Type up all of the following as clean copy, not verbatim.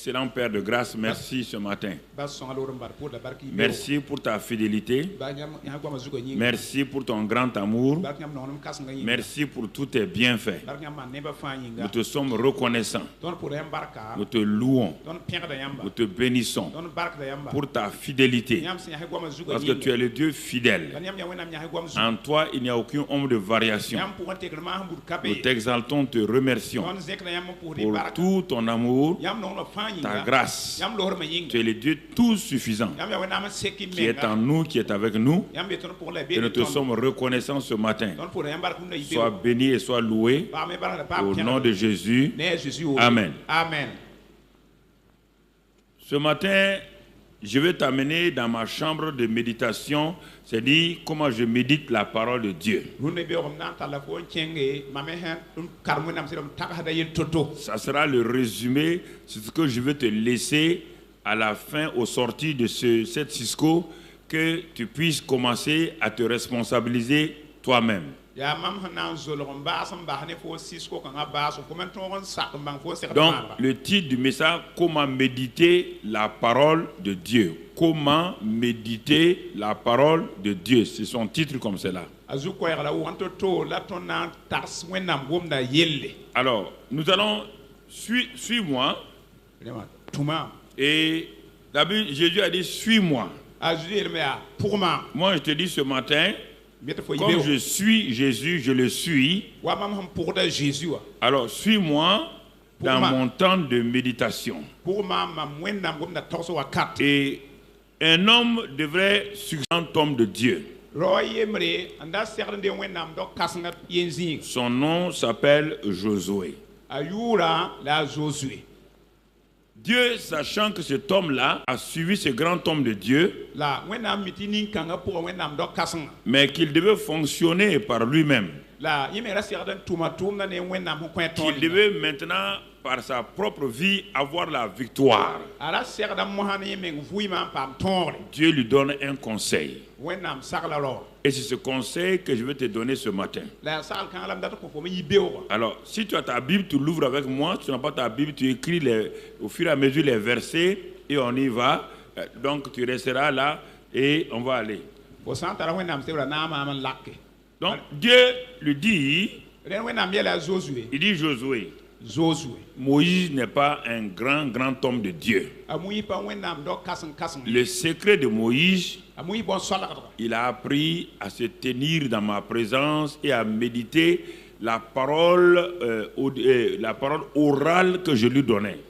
Excellent Père de grâce, merci ce matin. Merci pour ta fidélité. Merci pour ton grand amour. Merci pour tous tes bienfaits. Nous te sommes reconnaissants. Nous te louons. Nous te bénissons pour ta fidélité. Parce que tu es le Dieu fidèle. En toi, il n'y a aucune ombre de variation. Nous t'exaltons, te remercions pour tout ton amour, ta grâce. Tu es le Dieu tout suffisant qui est en nous, qui est avec nous. Et nous te sommes reconnaissants ce matin. Sois béni et sois loué au nom de Jésus. Amen. Amen. Ce matin, je vais t'amener dans ma chambre de méditation, c'est-à-dire comment je médite la parole de Dieu. Ça sera le résumé, c'est ce que je vais te laisser à la fin, au sortir de cette Cisco, que tu puisses commencer à te responsabiliser toi-même. Donc, le titre du message, comment méditer la parole de Dieu. Comment méditer la parole de Dieu. C'est son titre comme cela. Alors, nous allons, suis-moi. Et d'abord, Jésus a dit, suis-moi. Moi, je te dis ce matin, comme je suis Jésus, je le suis. Alors, suis-moi dans mon temps de méditation. Et un homme devrait succéder à un homme de Dieu. Son nom s'appelle Josué. Dieu, sachant que cet homme-là a suivi ce grand homme de Dieu, mais qu'il devait fonctionner par lui-même, qu'il devait maintenant, par sa propre vie, avoir la victoire. Dieu lui donne un conseil. Et c'est ce conseil que je vais te donner ce matin. Alors, si tu as ta Bible, tu l'ouvres avec moi. Si tu n'as pas ta Bible, tu écris au fur et à mesure les versets et on y va. Donc, tu resteras là et on va aller. Donc, Dieu lui dit, il dit Josué. Moïse n'est pas un grand homme de Dieu. Le secret de Moïse, il a appris à se tenir dans ma présence et à méditer la parole orale que je lui donnais.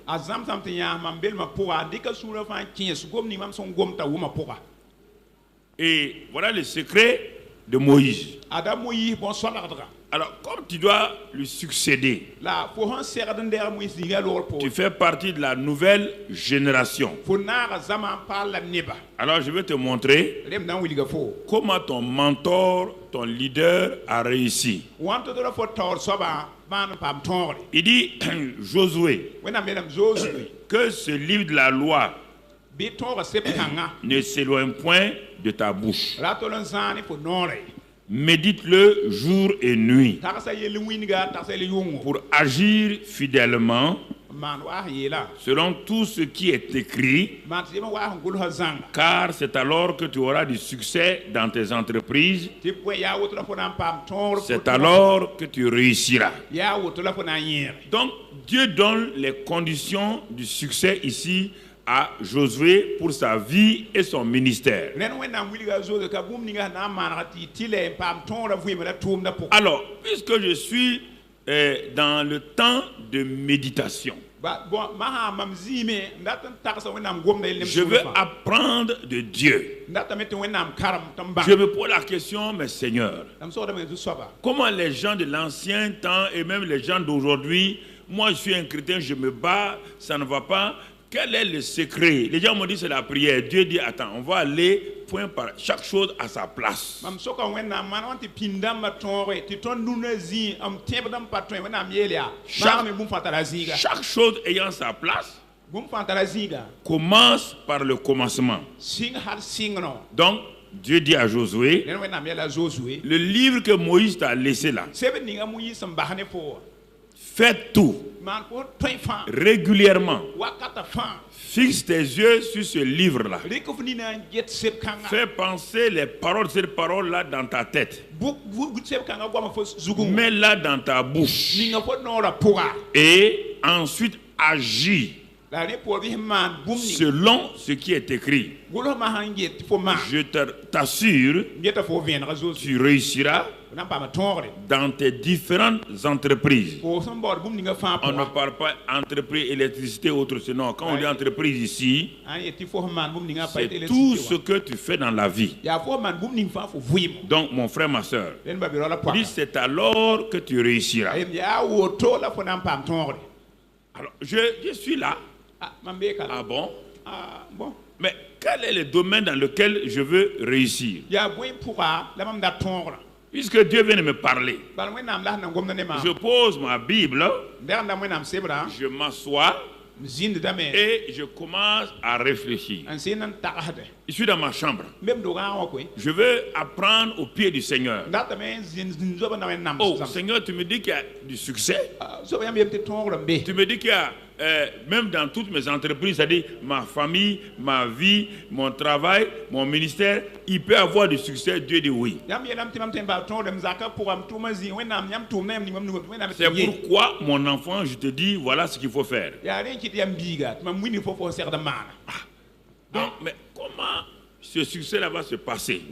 Et voilà le secret de Moïse. Alors, comme tu dois lui succéder, tu fais partie de la nouvelle génération. Alors, je vais te montrer comment ton mentor, ton leader a réussi. Il dit, Josué, que ce livre de la loi ne s'éloigne point de ta bouche. Médite-le jour et nuit pour agir fidèlement selon tout ce qui est écrit, car c'est alors que tu auras du succès dans tes entreprises, c'est alors que tu réussiras. Donc Dieu donne les conditions du succès ici à Josué pour sa vie et son ministère. Alors, puisque je suis dans le temps de méditation, je veux apprendre de Dieu. Je me pose la question, mais Seigneur, comment les gens de l'ancien temps et même les gens d'aujourd'hui, moi je suis un chrétien, je me bats, ça ne va pas. Quel est le secret? Les gens m'ont dit c'est la prière. Dieu dit attends, on va aller point par chaque chose à sa place. Chaque chose ayant sa place commence par le commencement. Donc Dieu dit à Josué, le livre que Moïse t'a laissé là, Fais tout. Régulièrement. Fixe tes yeux sur ce livre-là. Fais penser les paroles, ces paroles-là dans ta tête. Mets-la dans ta bouche. Et ensuite agis selon ce qui est écrit. Je t'assure, tu réussiras dans tes différentes entreprises. On ne parle pas entreprise électricité ou autre, sinon quand on dit entreprise ici, c'est tout ce que tu fais dans la vie. Donc mon frère, ma soeur, c'est alors que tu réussiras. Alors je suis là. Ah bon? Mais quel est le domaine dans lequel je veux réussir? Puisque Dieu vient de me parler, je pose ma Bible, je m'assois et je commence à réfléchir. Je suis dans ma chambre. Je veux apprendre au pied du Seigneur. Oh Seigneur, tu me dis qu'il y a du succès. Tu me dis qu'il y a même dans toutes mes entreprises, c'est-à-dire ma famille, ma vie, mon travail, mon ministère, il peut avoir du succès. Dieu dit oui. C'est pourquoi, mon enfant, je te dis, voilà ce qu'il faut faire. Donc, mais comment ce succès-là va se passer?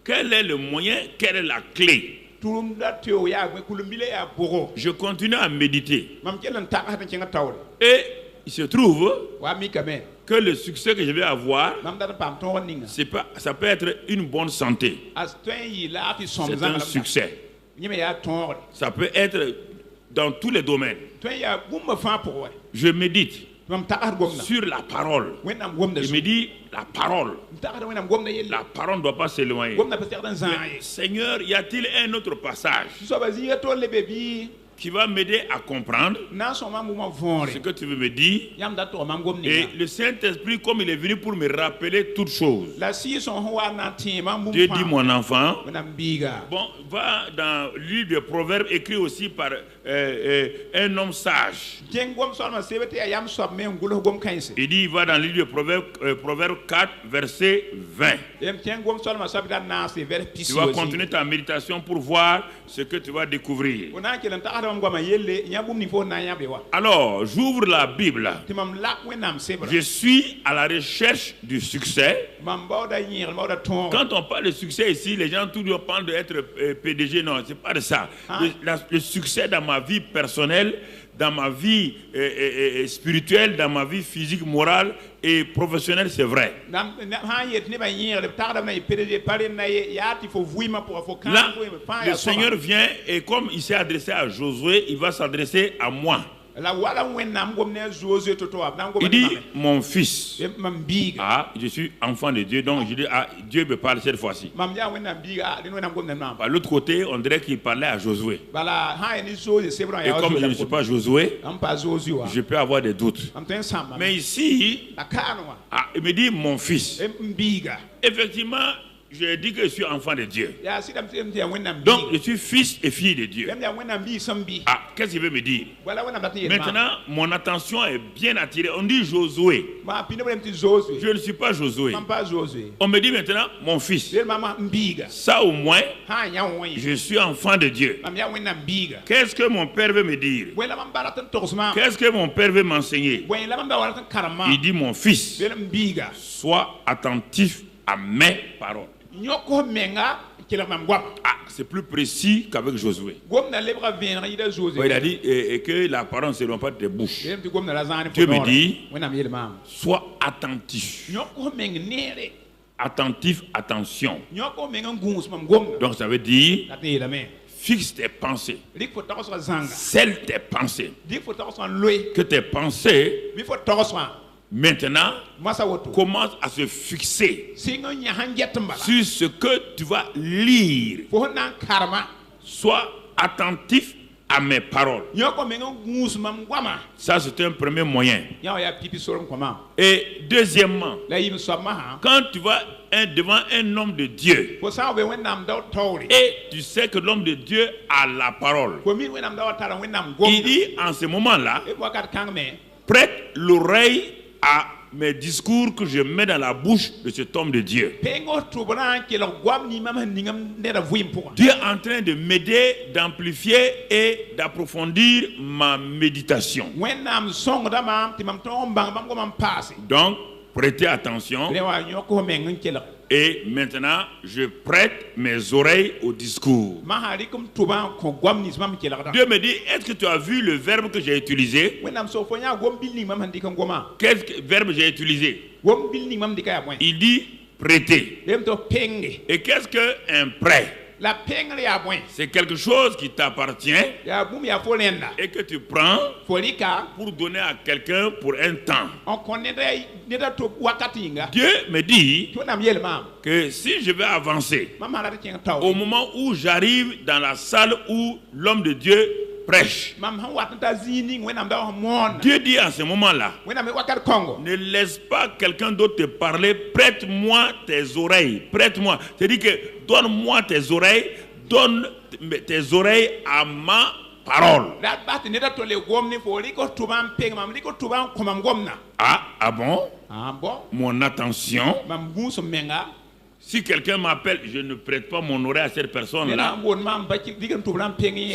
Quel est le moyen? Quelle est la clé? Je continue à méditer. Et il se trouve que le succès que je vais avoir, ça peut être une bonne santé. C'est un succès. Ça peut être dans tous les domaines. Je médite sur la parole. Je me dis, la parole ne doit pas s'éloigner. Seigneur, y a-t-il un autre passage qui va m'aider à comprendre ce que tu veux me dire? Et le Saint-Esprit, comme il est venu pour me rappeler toutes choses, Dieu dit, mon enfant, bon, va dans le livre de Proverbes écrit aussi par un homme sage. Il dit, il va dans le livre de Proverbes 4, verset 20. Tu vas continuer ta méditation pour voir ce que tu vas découvrir. Alors, j'ouvre la Bible. Je suis à la recherche du succès. Quand on parle de succès ici, les gens tout le temps parlent d'être PDG. Non, c'est pas de ça. Le succès dans ma vie personnelle, dans ma vie spirituelle, dans ma vie physique, morale et professionnelle, c'est vrai. Là, le Seigneur vient et comme il s'est adressé à Josué, il va s'adresser à moi. Il dit, mon fils. Ah, je suis enfant de Dieu, donc je dis, ah, Dieu me parle cette fois-ci. Par l'autre côté, on dirait qu'il parlait à Josué. Et comme je ne suis pas Josué, je peux avoir des doutes. Mais ici, il me dit, mon fils. Effectivement, je dis que je suis enfant de Dieu. Donc, je suis fils et fille de Dieu. Ah, qu'est-ce qu'il veut me dire? Maintenant, mon attention est bien attirée. On dit Josué. Je ne suis pas Josué. On me dit maintenant, mon fils. Ça au moins, je suis enfant de Dieu. Qu'est-ce que mon père veut me dire? Qu'est-ce que mon père veut m'enseigner? Il dit, mon fils, sois attentif à mes paroles. Ah, c'est plus précis qu'avec Josué. Il a dit que la parole ne se loin pas de tes bouches. Dieu me dit, sois attentif. Attentif, attention. Donc ça veut dire, fixe tes pensées. Scelle tes pensées. Que tes pensées maintenant commence à se fixer sur ce que tu vas lire. Sois attentif à mes paroles. Ça, c'est un premier moyen. Et deuxièmement, quand tu vas devant un homme de Dieu et tu sais que l'homme de Dieu a la parole, il dit en ce moment-là, prête l'oreille à mes discours que je mets dans la bouche de cet homme de Dieu. Dieu est en train de m'aider, d'amplifier et d'approfondir ma méditation. Donc, prêtez attention. Et maintenant, je prête mes oreilles au discours. Dieu me dit, est-ce que tu as vu le verbe que j'ai utilisé? Quel verbe j'ai utilisé? Il dit prêter. Et qu'est-ce qu'un prêt? C'est quelque chose qui t'appartient et que tu prends pour donner à quelqu'un pour un temps. Dieu me dit que si je vais avancer, au moment où j'arrive dans la salle où l'homme de Dieu prêche, Dieu dit à ce moment-là, ne laisse pas quelqu'un d'autre te parler, prête-moi tes oreilles, prête-moi. C'est-à-dire que donne-moi tes oreilles, donne tes oreilles à ma parole. Ah bon? Mon attention. Si quelqu'un m'appelle, je ne prête pas mon oreille à cette personne-là.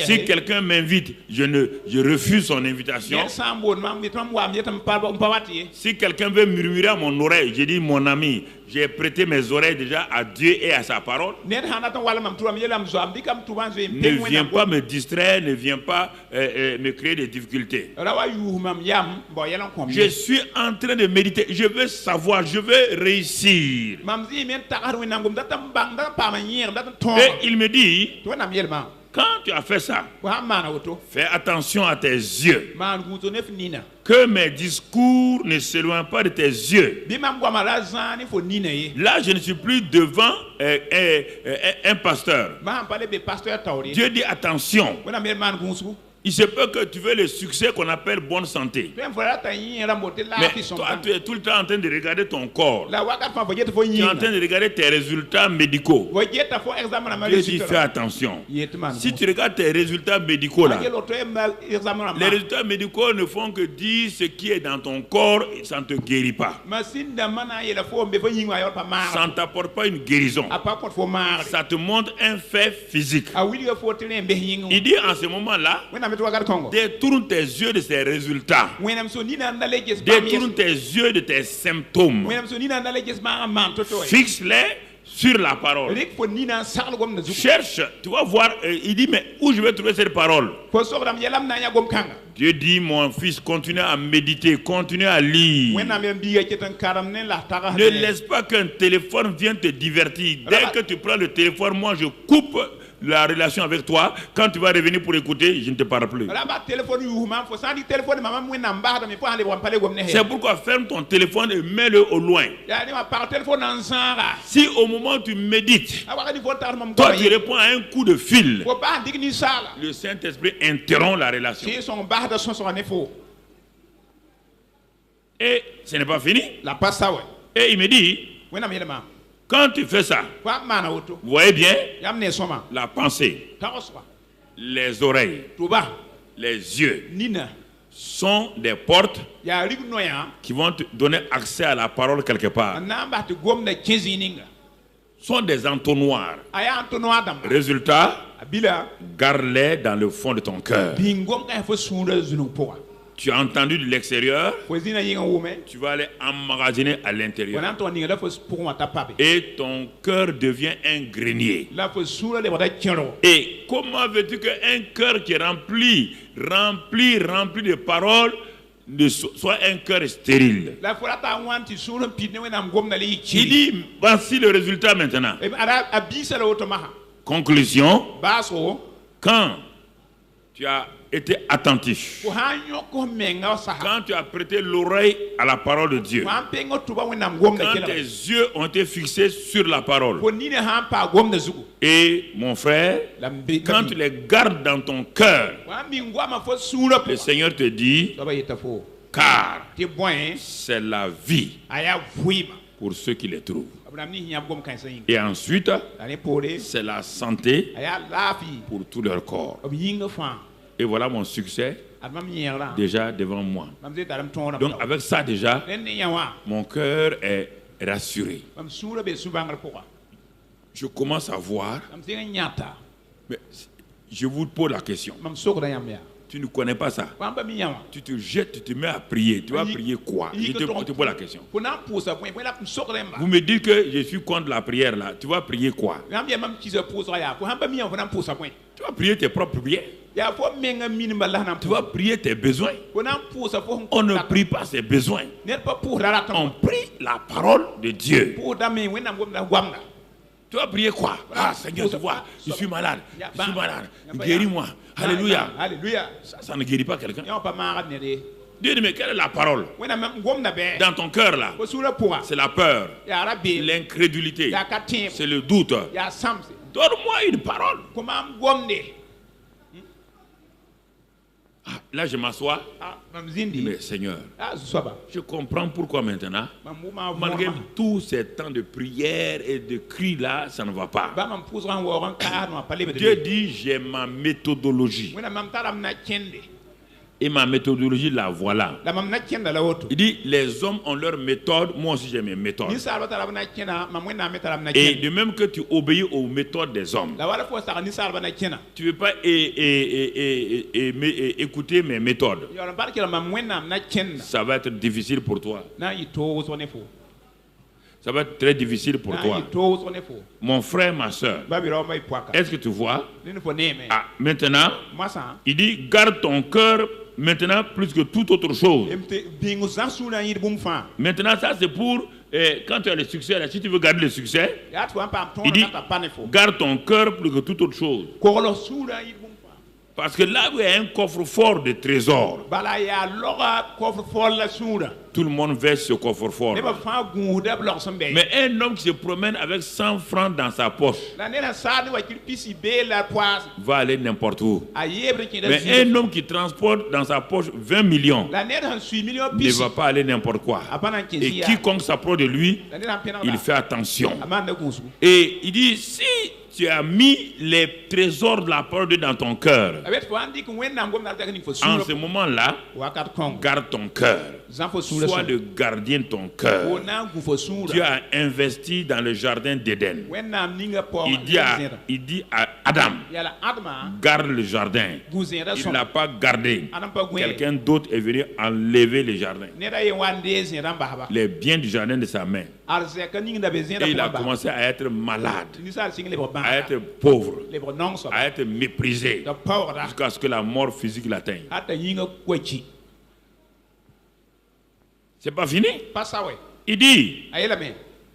Si quelqu'un m'invite, je refuse son invitation. Si quelqu'un veut murmurer à mon oreille, je dis mon ami, j'ai prêté mes oreilles déjà à Dieu et à sa parole. Ne viens pas me distraire, ne viens pas me créer des difficultés. Je suis en train de méditer, je veux savoir, je veux réussir. Et il me dit, quand tu as fait ça, fais attention à tes yeux. Que mes discours ne s'éloignent pas de tes yeux. Là, je ne suis plus devant un pasteur. Dieu dit attention. Il se peut que tu veux le succès qu'on appelle bonne santé. Mais toi, tu es tout le temps en train de regarder ton corps. Tu es en train de regarder tes résultats médicaux. Dieu dit fais attention. Si tu regardes tes résultats médicaux là, les résultats médicaux ne font que dire ce qui est dans ton corps et ça ne te guérit pas. Ça ne t'apporte pas une guérison. Ça te montre un fait physique. Il dit en ce moment-là, détourne tes yeux de ces résultats. Détourne tes yeux de tes symptômes. Fixe-les sur la parole. Cherche, tu vas voir, il dit, mais où je vais trouver cette parole? Dieu dit, mon fils, continue à méditer, continue à lire. Ne laisse pas qu'un téléphone vienne te divertir. Dès que tu prends le téléphone, moi je coupe la relation avec toi. Quand tu vas revenir pour écouter, je ne te parle plus. C'est pourquoi ferme ton téléphone et mets-le au loin. Si au moment où tu médites, toi tu réponds à un coup de fil, le Saint-Esprit interrompt la relation. Et ce n'est pas fini. Et il me dit, quand tu fais ça, vous voyez bien la pensée, les oreilles, les yeux sont des portes qui vont te donner accès à la parole quelque part. Sont des entonnoirs. Résultat, garde-les dans le fond de ton cœur. Tu as entendu de l'extérieur, tu vas aller emmagasiner à l'intérieur. Et ton cœur devient un grenier. Et comment veux-tu qu'un cœur qui est rempli de paroles soit un cœur stérile? Il dit, voici le résultat maintenant. Conclusion, quand tu as été attentif, quand tu as prêté l'oreille à la parole de Dieu, quand tes yeux ont été fixés sur la parole, et mon frère, quand tu les gardes dans ton cœur, le Seigneur te dit, car c'est la vie pour ceux qui les trouvent. Et ensuite, c'est la santé pour tout leur corps. Et voilà mon succès déjà devant moi. Donc avec ça déjà, mon cœur est rassuré. Je commence à voir, mais je vous pose la question. Tu ne connais pas ça. Tu te jettes, tu te mets à prier. Tu vas prier quoi? Je te pose la question. Vous me dites que je suis contre la prière là. Tu vas prier quoi? Tu vas prier tes propres prières. Tu vas prier tes besoins. On ne prie pas ses besoins. On prie la parole de Dieu. Tu vas prier quoi? Ah Seigneur, tu vois, je suis malade. Je suis malade. Guéris-moi. Alléluia. Ça ne guérit pas quelqu'un. Dieu dit, mais quelle est la parole? Dans ton cœur là, c'est la peur, l'incrédulité, c'est le doute. Donne-moi une parole. Là, je m'assois. Mais Seigneur, je comprends pourquoi maintenant, malgré tous ces temps de prière et de cris là, ça ne va pas. Dieu dit, j'ai ma méthodologie. Et ma méthodologie, la voilà. Il dit, les hommes ont leur méthode, moi aussi j'ai mes méthodes. Et de même que tu obéis aux méthodes des hommes, tu ne veux pas écouter mes méthodes. Ça va être difficile pour toi. Ça va être très difficile pour toi. Mon frère, ma soeur, est-ce que tu vois? Ah, maintenant, il dit, garde ton cœur maintenant plus que toute autre chose. Maintenant, ça c'est pour quand tu as le succès, là, si tu veux garder le succès, il dit, garde ton cœur plus que toute autre chose. Parce que là où il y a un coffre-fort de trésors, tout le monde verse ce coffre-fort. Mais un homme qui se promène avec 100 francs dans sa poche va aller n'importe où. Mais un homme qui transporte dans sa poche 20 millions ne va pas aller n'importe quoi. Et quiconque s'approche de lui, il fait attention. Et il dit, si tu as mis les trésors de la parole de Dieu dans ton cœur, en ce moment-là, garde ton cœur. Sois le gardien de ton cœur. Dieu a investi dans le jardin d'Éden. Il dit à Adam, garde le jardin. Il ne l'a pas gardé. Quelqu'un d'autre est venu enlever le jardin, les biens du jardin de sa main. Et il a commencé à être malade, à être pauvre, à être méprisé, jusqu'à ce que la mort physique l'atteigne. C'est pas fini? Il dit,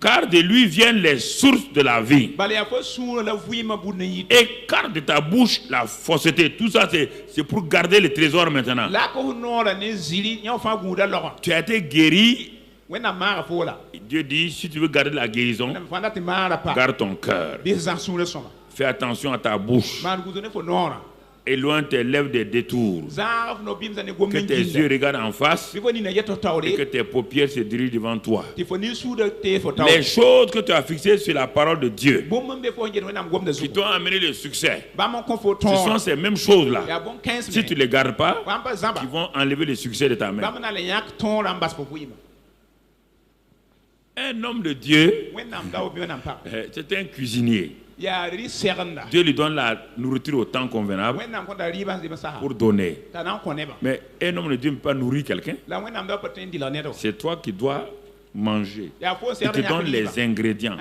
car de lui viennent les sources de la vie. Et car de ta bouche la fausseté. Tout ça, c'est pour garder le trésor maintenant. Tu as été guéri. Dieu dit, si tu veux garder la guérison, garde ton cœur. Fais attention à ta bouche. Éloigne tes lèvres des détours. Que tes yeux regardent en face et que tes paupières se dirigent devant toi. Les choses que tu as fixées sur la parole de Dieu qui t'ont amené le succès, ce sont ces mêmes choses-là. Si tu ne les gardes pas, qui vont enlever le succès de ta main. Un homme de Dieu, c'est un cuisinier. Dieu lui donne la nourriture au temps convenable pour donner. Mais un homme de Dieu ne peut pas nourrir quelqu'un. C'est toi qui dois manger. Il te donne les ingrédients.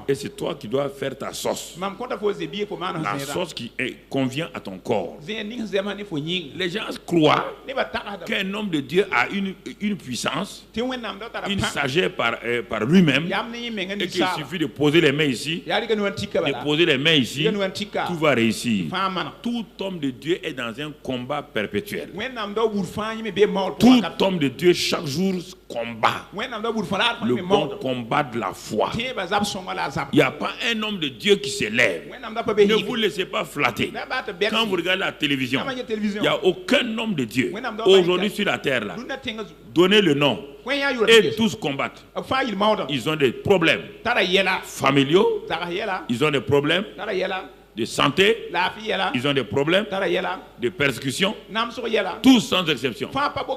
Et c'est toi qui dois faire ta sauce. La sauce qui convient à ton corps. Les gens croient qu'un homme de Dieu a une puissance, une sagesse par lui-même, et qu'il suffit de poser les mains ici, de poser les mains ici, tout va réussir. Tout homme de Dieu est dans un combat perpétuel. Tout homme de Dieu chaque jour combat le bon combat de la foi. Il n'y a pas un homme de Dieu qui s'élève. Ne vous laissez pas flatter. Quand vous regardez la télévision, il n'y a aucun homme de Dieu aujourd'hui sur la terre là. Donnez le nom et tous combattent. Ils ont des problèmes familiaux, ils ont des problèmes de santé, ils ont des problèmes de persécution, tous sans exception.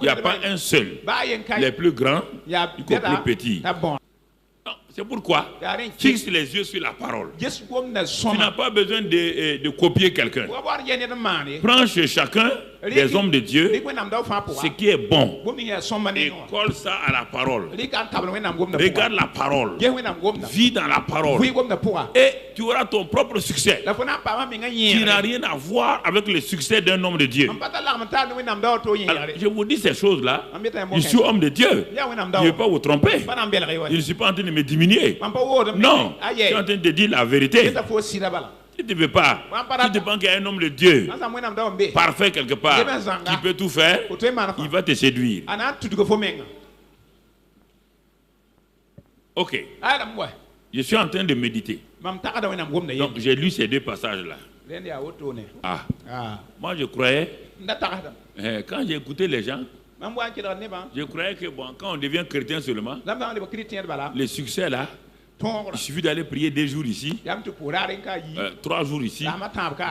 Il n'y a pas un seul, les plus grands, les plus petits. C'est pourquoi fixe les yeux sur la parole. Tu n'as pas besoin de copier quelqu'un. Prends chez chacun des hommes de Dieu ce qui est bon et colle ça à la parole. Regarde la parole, vis dans la parole et tu auras ton propre succès qui n'a rien à voir avec le succès d'un homme de Dieu. Alors, je vous dis ces choses-là, je suis homme de Dieu, je ne vais pas vous tromper, je ne suis pas en train de me diminuer. Non, je suis en train de dire la vérité. Tu ne veux pas. Tu te penses qu'il y a un homme de Dieu parfait quelque part qui peut tout faire, il va te séduire. Ok. Je suis en train de méditer. Donc j'ai lu ces deux passages-là. Moi je croyais, quand j'ai écouté les gens, je croyais que bon, quand on devient chrétien seulement, le succès là, il suffit d'aller prier 2 jours ici, 3 jours ici,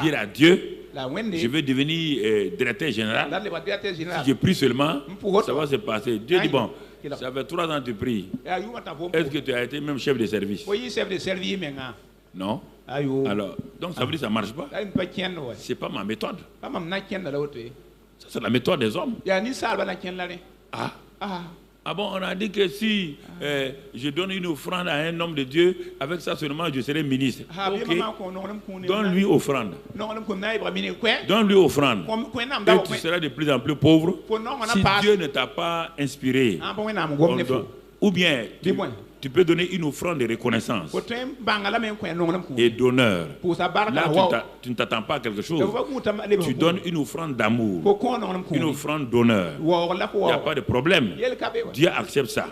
dire à Dieu, je veux devenir directeur général. Si je prie seulement, ça va se passer. Dieu dit, bon, ça fait 3 ans que tu pries. Est-ce que tu as été même chef de service? Non. Alors, donc ça veut dire que ça ne marche pas. Ce n'est pas ma méthode. Ça, c'est la méthode des hommes. Ah bon, on a dit que si je donne une offrande à un homme de Dieu, avec ça seulement je serai ministre. Ok. Donne-lui offrande. Donne-lui offrande. Et tu seras de plus en plus pauvre si Dieu ne t'a pas inspiré. Ou bien tu peux donner une offrande de reconnaissance et d'honneur. Là, tu ne t'attends pas à quelque chose. Tu donnes une offrande d'amour, une offrande d'honneur. Il n'y a pas de problème. Dieu accepte ça.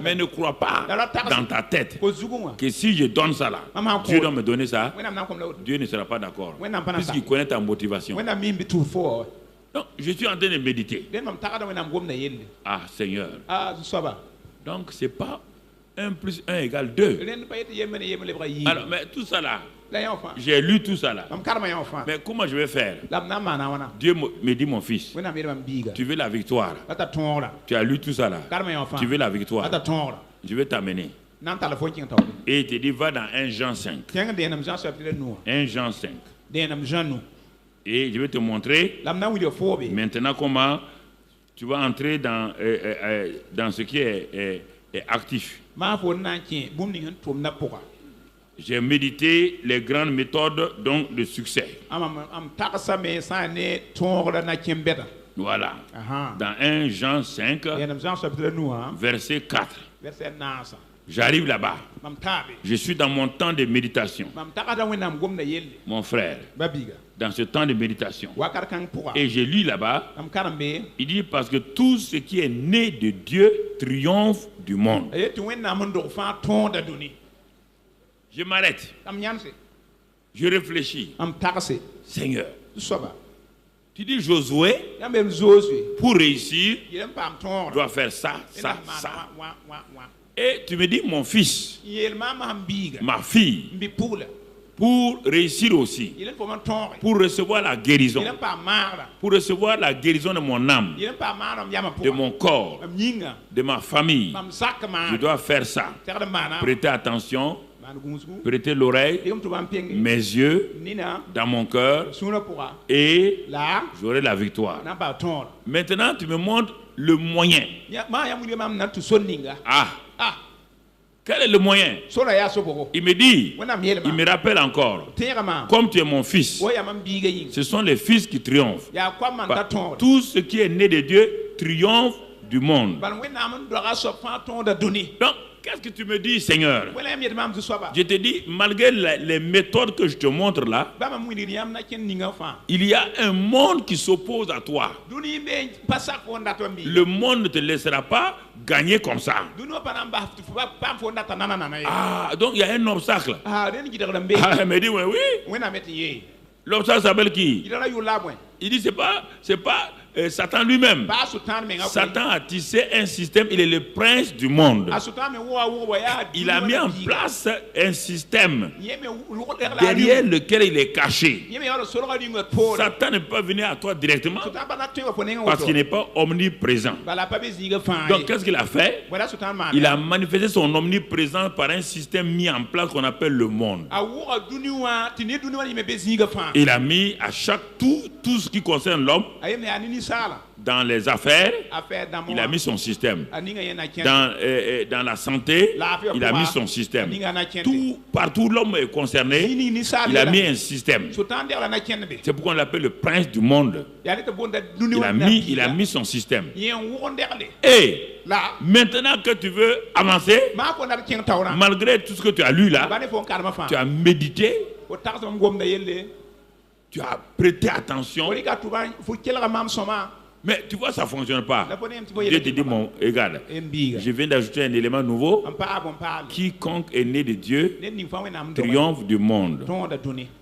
Mais ne crois pas dans ta tête que si je donne ça là, Dieu doit me donner ça. Dieu ne sera pas d'accord. Puisqu'il connaît ta motivation. Donc, je suis en train de méditer. Ah, Seigneur. Donc, ce n'est pas 1 plus 1 égale 2. Alors, mais tout ça là, j'ai lu tout ça là. Mais comment je vais faire? Dieu me dit, mon fils, tu veux la victoire. Tu as lu tout ça là. Tu veux la victoire. Je vais t'amener. Et il te dit, va dans 1 Jean 5. 1 Jean 5. Et je vais te montrer maintenant comment tu vas entrer dans ce qui est actif. J'ai médité les grandes méthodes donc de succès. Voilà. Dans 1 Jean 5, verset 4. J'arrive là-bas. Je suis dans mon temps de méditation. Mon frère, dans ce temps de méditation. Et j'ai lu là-bas, il dit parce que tout ce qui est né de Dieu triomphe du monde. Je m'arrête. Je réfléchis. Seigneur, tu dis Josué, pour réussir, doit faire ça, ça, ça. Et tu me dis mon fils, ma fille, pour réussir aussi, pour recevoir la guérison, pour recevoir la guérison de mon âme, de mon corps, de ma famille, je dois faire ça. Prêtez attention, prêtez l'oreille, mes yeux, dans mon cœur, et j'aurai la victoire. Maintenant, tu me montres le moyen. Quel est le moyen? Il me dit, il me rappelle encore, comme tu es mon fils, ce sont les fils qui triomphent. Tout ce qui est né de Dieu triomphe du monde. Donc, qu'est-ce que tu me dis, Seigneur? Je te dis, malgré les méthodes que je te montre là, il y a un monde qui s'oppose à toi. Le monde ne te laissera pas gagner comme ça. Ah, donc il y a un obstacle. Elle me dit, oui. L'obstacle s'appelle qui? Il dit, c'est pas Satan lui-même. Satan a tissé un système, il est le prince du monde. Il a mis en place un système derrière lequel il est caché. Satan ne peut pas venir à toi directement parce qu'il n'est pas omniprésent. Donc qu'est-ce qu'il a fait? Il a manifesté son omniprésence par un système mis en place qu'on appelle le monde. Il a mis à chaque tout ce qui concerne l'homme. Dans les affaires, il a mis son système. Dans la santé, il a mis son système. Partout où l'homme est concerné, il a mis un système. C'est pourquoi on l'appelle le prince du monde. Il a mis son système. Et maintenant que tu veux avancer, malgré tout ce que tu as lu là, tu as médité, tu as prêté attention. Mais tu vois, ça ne fonctionne pas. Dieu te dit, mon égal, je viens d'ajouter un élément nouveau. Quiconque est né de Dieu triomphe du monde.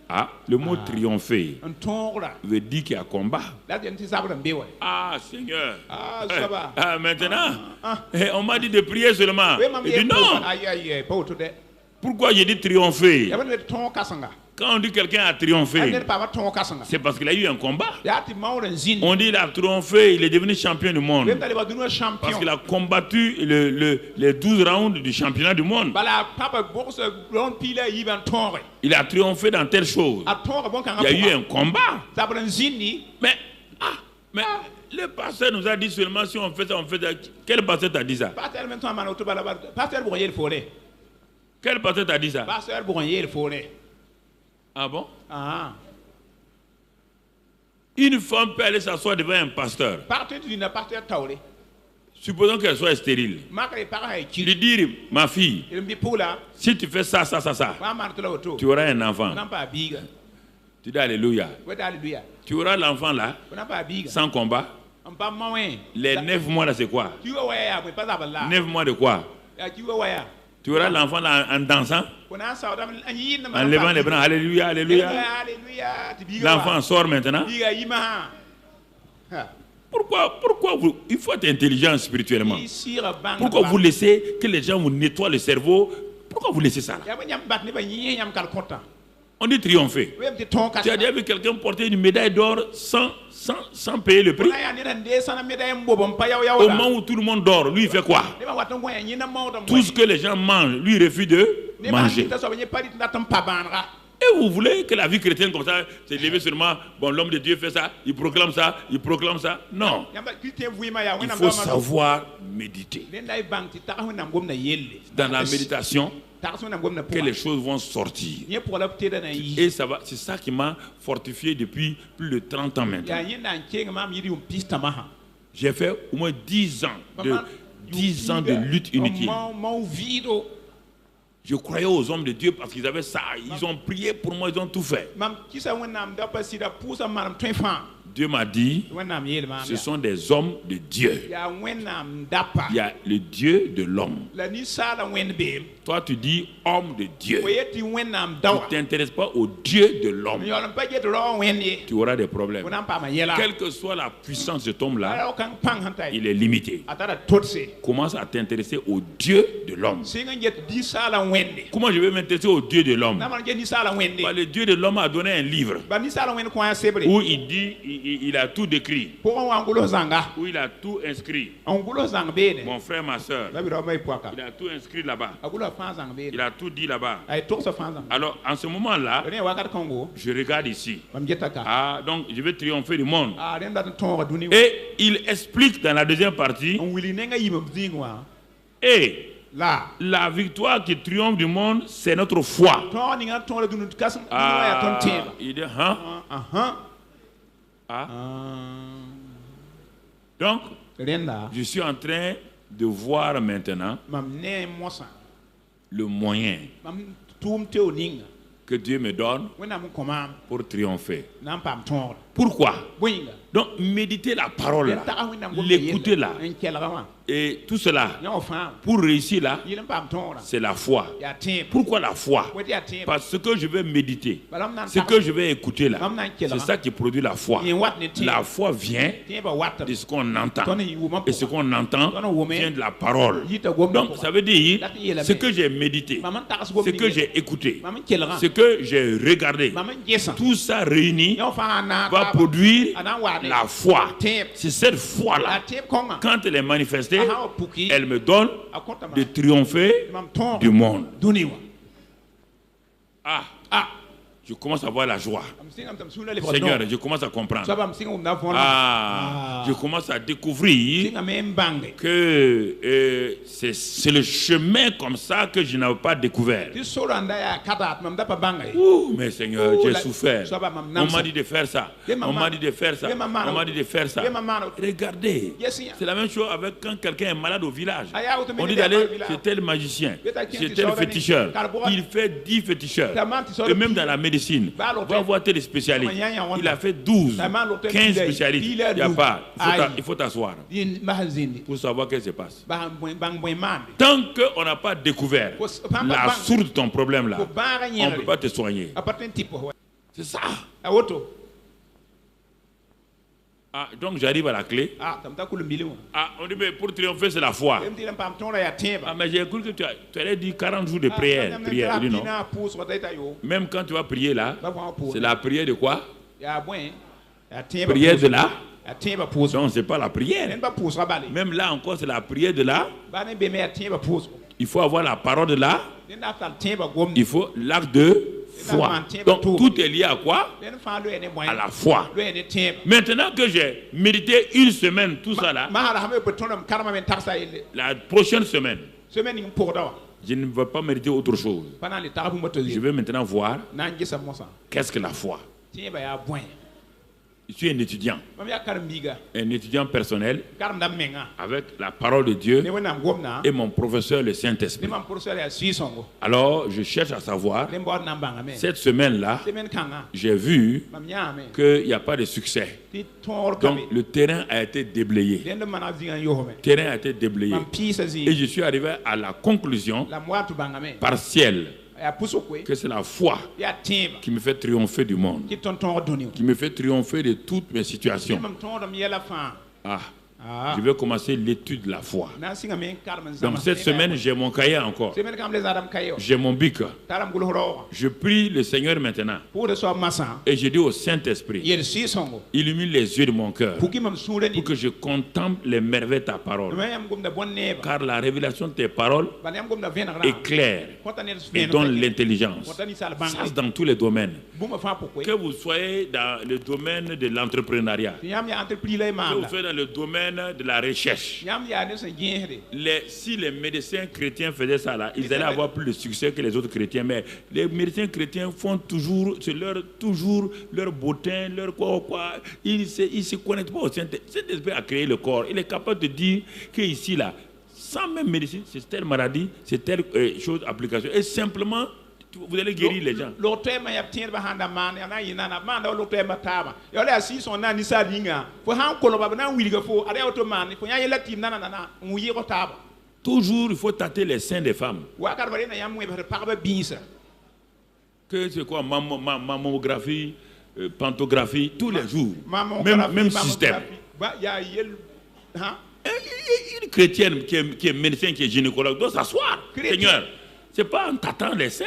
Ah, le mot triompher veut dire qu'il y a combat. Ah, Seigneur. Maintenant, on m'a dit de prier seulement. Il dit non. Pourquoi j'ai dit triompher? Quand on dit quelqu'un a triomphé, c'est parce qu'il a eu un combat. On dit qu'il a triomphé, il est devenu champion du monde. Parce qu'il a combattu les 12 rounds du championnat du monde. Il a triomphé dans telle chose. Il y a eu un combat. Mais le pasteur nous a dit seulement si on fait ça, on fait ça. Quel pasteur t'a dit ça? Quel pasteur t'a dit ça? Ah bon? Une femme peut aller s'asseoir devant un pasteur. Supposons qu'elle soit stérile. Lui dire, ma fille, si tu fais ça, tu auras un enfant. Tu dis alléluia. Tu auras l'enfant là, sans combat. Les 9 mois là, c'est quoi? 9 mois de quoi? Tu auras l'enfant là en dansant, en levant les bras, alléluia, alléluia. L'enfant sort maintenant. Pourquoi il faut être intelligent spirituellement. Pourquoi vous laissez que les gens vous nettoient le cerveau? Pourquoi vous laissez ça là? On dit triompher. Tu as déjà vu quelqu'un porter une médaille d'or sans payer le prix? Au moment où tout le monde dort, lui il fait quoi? Tout ce que les gens mangent, lui il refuse de manger. Et vous voulez que la vie chrétienne comme ça, c'est levé seulement, bon l'homme de Dieu fait ça, il proclame ça. Non. Il faut savoir méditer. Dans la méditation, que les choses vont sortir. Et c'est ça qui m'a fortifié depuis plus de 30 ans maintenant. J'ai fait au moins 10 ans de lutte inutile. Je croyais aux hommes de Dieu parce qu'ils avaient ça. Ils ont prié pour moi, ils ont tout fait. Dieu m'a dit, ce sont des hommes de Dieu. Il y a le Dieu de l'homme. Toi, tu dis homme de Dieu. Tu ne t'intéresses pas au Dieu de l'homme. Tu auras des problèmes. Quelle que soit la puissance de cet homme-là, il est limité. Commence à t'intéresser au Dieu de l'homme. Comment je vais m'intéresser au Dieu de l'homme? Le Dieu de l'homme a donné un livre où il dit il a tout décrit. Où il a tout inscrit. Mon frère, ma soeur. Il a tout inscrit là-bas. Il a tout dit là-bas. Alors, en ce moment-là, je regarde ici. Ah, donc je vais triompher du monde. Et il explique dans la deuxième partie. Et la victoire qui triomphe du monde, c'est notre foi. Il dit, Donc, je suis en train de voir maintenant le moyen que Dieu me donne pour triompher. Pourquoi? Donc, méditer la parole, l'écouter là. Et tout cela, pour réussir là, c'est la foi. Pourquoi la foi? Parce que je vais méditer, ce que je vais écouter là, c'est ça qui produit la foi. La foi vient de ce qu'on entend. Et ce qu'on entend vient de la parole. Donc ça veut dire, ce que j'ai médité, ce que j'ai écouté, ce que j'ai regardé, tout ça réuni va produire la foi. C'est cette foi-là, quand elle est manifestée, elle me donne de triompher du monde. Je commence à voir la joie. Seigneur, je commence à comprendre. Je commence à découvrir que c'est le chemin comme ça que je n'avais pas découvert. Mais Seigneur, j'ai souffert. On m'a dit de faire ça. On m'a dit de faire ça. On m'a dit de faire ça. Regardez, c'est la même chose avec quand quelqu'un est malade au village. On dit d'aller chez tel magicien, chez tel féticheur. Il fait 10 féticheurs. Et même dans la médecine, va voir tes spécialistes. Il a fait 12, 15 spécialistes. Il n'y a pas. Il faut t'asseoir pour savoir ce qui se passe. Tant qu'on n'a pas découvert la source de ton problème là, on ne peut pas te soigner. C'est ça. Donc j'arrive à la clé. On dit mais pour triompher c'est la foi. Mais j'ai cru que tu allais dire 40 jours de prière. Il dit non. Même quand tu vas prier là, c'est la prière de quoi? Prière de là. Donc c'est pas la prière. Même là encore c'est la prière de là. Il faut avoir la parole de là. Il faut l'acte de foi. Donc tout est lié à quoi? À la foi. Maintenant que j'ai médité une semaine tout ça là, la prochaine semaine, je ne veux pas méditer autre chose. Je vais maintenant voir qu'est-ce que la foi. Je suis un étudiant personnel avec la parole de Dieu et mon professeur le Saint-Esprit. Alors je cherche à savoir, cette semaine-là, j'ai vu qu'il n'y a pas de succès. Donc le terrain a été déblayé. Et je suis arrivé à la conclusion partielle que c'est la foi qui me fait triompher du monde, qui me fait triompher de toutes mes situations. Je vais commencer l'étude de la foi. Donc cette semaine, j'ai mon cahier encore. J'ai mon bic. Je prie le Seigneur maintenant. Et je dis au Saint-Esprit, illumine les yeux de mon cœur pour que je contemple les merveilles de ta parole. Car la révélation de tes paroles est claire et donne l'intelligence. Ça, dans tous les domaines. Que vous soyez dans le domaine de l'entrepreneuriat, que vous soyez dans le domaine de la recherche. Si les médecins chrétiens faisaient ça là, ils allaient avoir plus de succès que les autres chrétiens. Mais les médecins chrétiens font toujours, c'est leur bottin, leur quoi. Ils ne se connectent pas au Saint-Esprit. Saint-Esprit a créé le corps. Il est capable de dire qu'ici là, sans même médecine, c'est telle maladie, c'est telle chose, application. Et simplement, vous allez guérir les gens. Toujours, il faut tâter les seins des femmes. Que c'est quoi, mammographie, pantographie, tous les jours. Même système. Une chrétienne qui est médecin, qui est gynécologue, doit s'asseoir. Seigneur, c'est pas en tâtant les seins.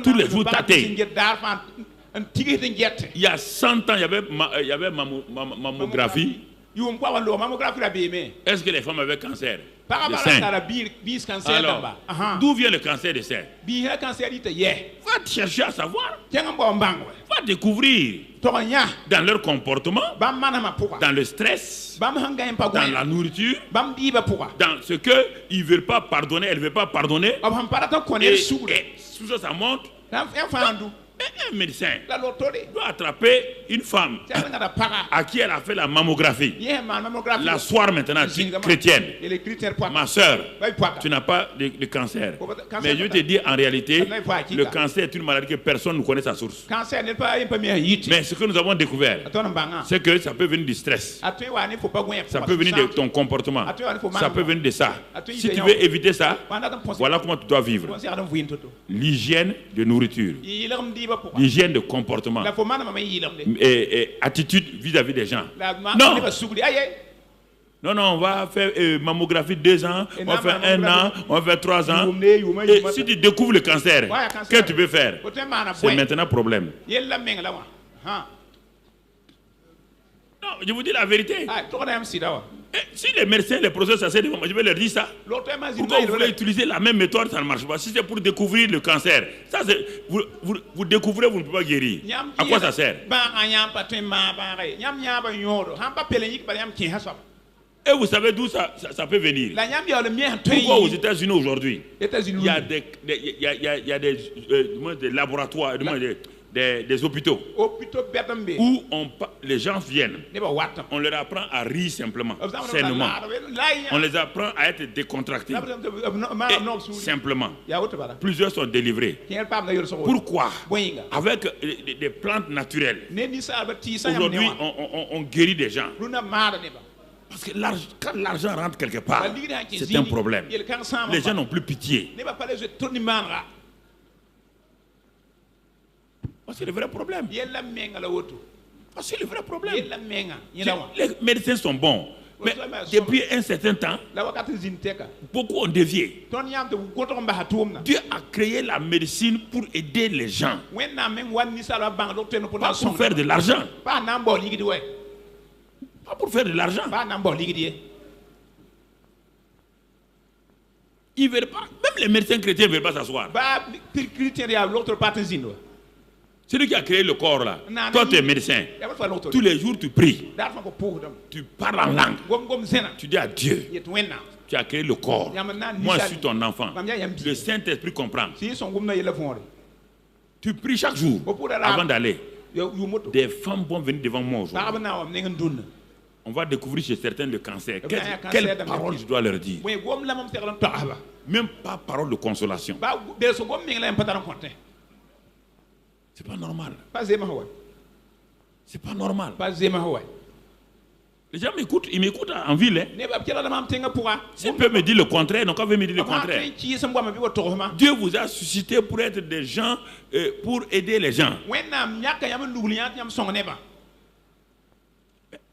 Tous les jours tâter. Il y a 100 ans, il y avait mammographie. Est-ce que les femmes avaient cancer des seins? Alors, d'où vient le cancer des seins? Va chercher à savoir. Va découvrir dans leur comportement, dans le stress, dans la nourriture, dans ce qu'ils ne veulent pas pardonner, elle ne veut pas pardonner. Et tout ça, ça montre. Un médecin doit attraper une femme à qui elle a fait la mammographie, la soir maintenant, chrétienne. Ma soeur, tu n'as pas de cancer. Mais je te dis en réalité, le cancer est une maladie que personne ne connaît sa source. Mais ce que nous avons découvert, c'est que ça peut venir du stress. Ça peut venir de ton comportement. Ça peut venir de ça. Si tu veux éviter ça, voilà comment tu dois vivre. L'hygiène de nourriture. L'hygiène de comportement et attitude vis-à-vis des gens. Non, on va faire mammographie 2 ans, on va faire 1 an, on va faire 3 ans. Et si tu découvres le cancer, qu'est-ce que tu peux faire? C'est maintenant problème. Non, je vous dis la vérité. Si les médecins, les professeurs, je vais leur dire ça. Pourquoi vous voulez utiliser la même méthode, ça ne marche pas? Si c'est pour découvrir le cancer, ça vous découvrez, vous ne pouvez pas guérir. À quoi ça sert? Et vous savez d'où ça peut venir? Pourquoi aux États-Unis aujourd'hui, il y a des laboratoires, des hôpitaux où les gens viennent, on leur apprend à rire simplement, sainement. On les apprend à être décontractés. Et simplement. Plusieurs sont délivrés. Pourquoi? Avec des plantes naturelles. Aujourd'hui, on guérit des gens. Parce que quand l'argent rentre quelque part, c'est un problème. Les gens n'ont plus pitié. C'est le vrai problème. C'est le vrai problème. Les médecins sont bons. Mais depuis un certain temps, beaucoup ont dévié. Dieu a créé la médecine pour aider les gens. Pas pour faire de l'argent. Pas pour faire de l'argent. Ils veulent pas. Même les médecins chrétiens ne veulent pas s'asseoir. Celui qui a créé le corps là, toi tu es médecin, tous les jours tu pries, tu parles en langue, tu dis à Dieu, tu as créé le corps, moi je suis ton enfant, le Saint-Esprit comprend. Tu pries chaque jour avant d'aller. Des femmes vont venir devant moi aujourd'hui. On va découvrir chez certains le cancer. Quelle parole je dois leur dire? Même pas parole de consolation. C'est pas normal. C'est pas normal. Les gens m'écoutent, ils m'écoutent en ville. S'ils peuvent me dire le contraire, donc on veut me dire le contraire. Dieu vous a suscité pour être des gens, pour aider les gens.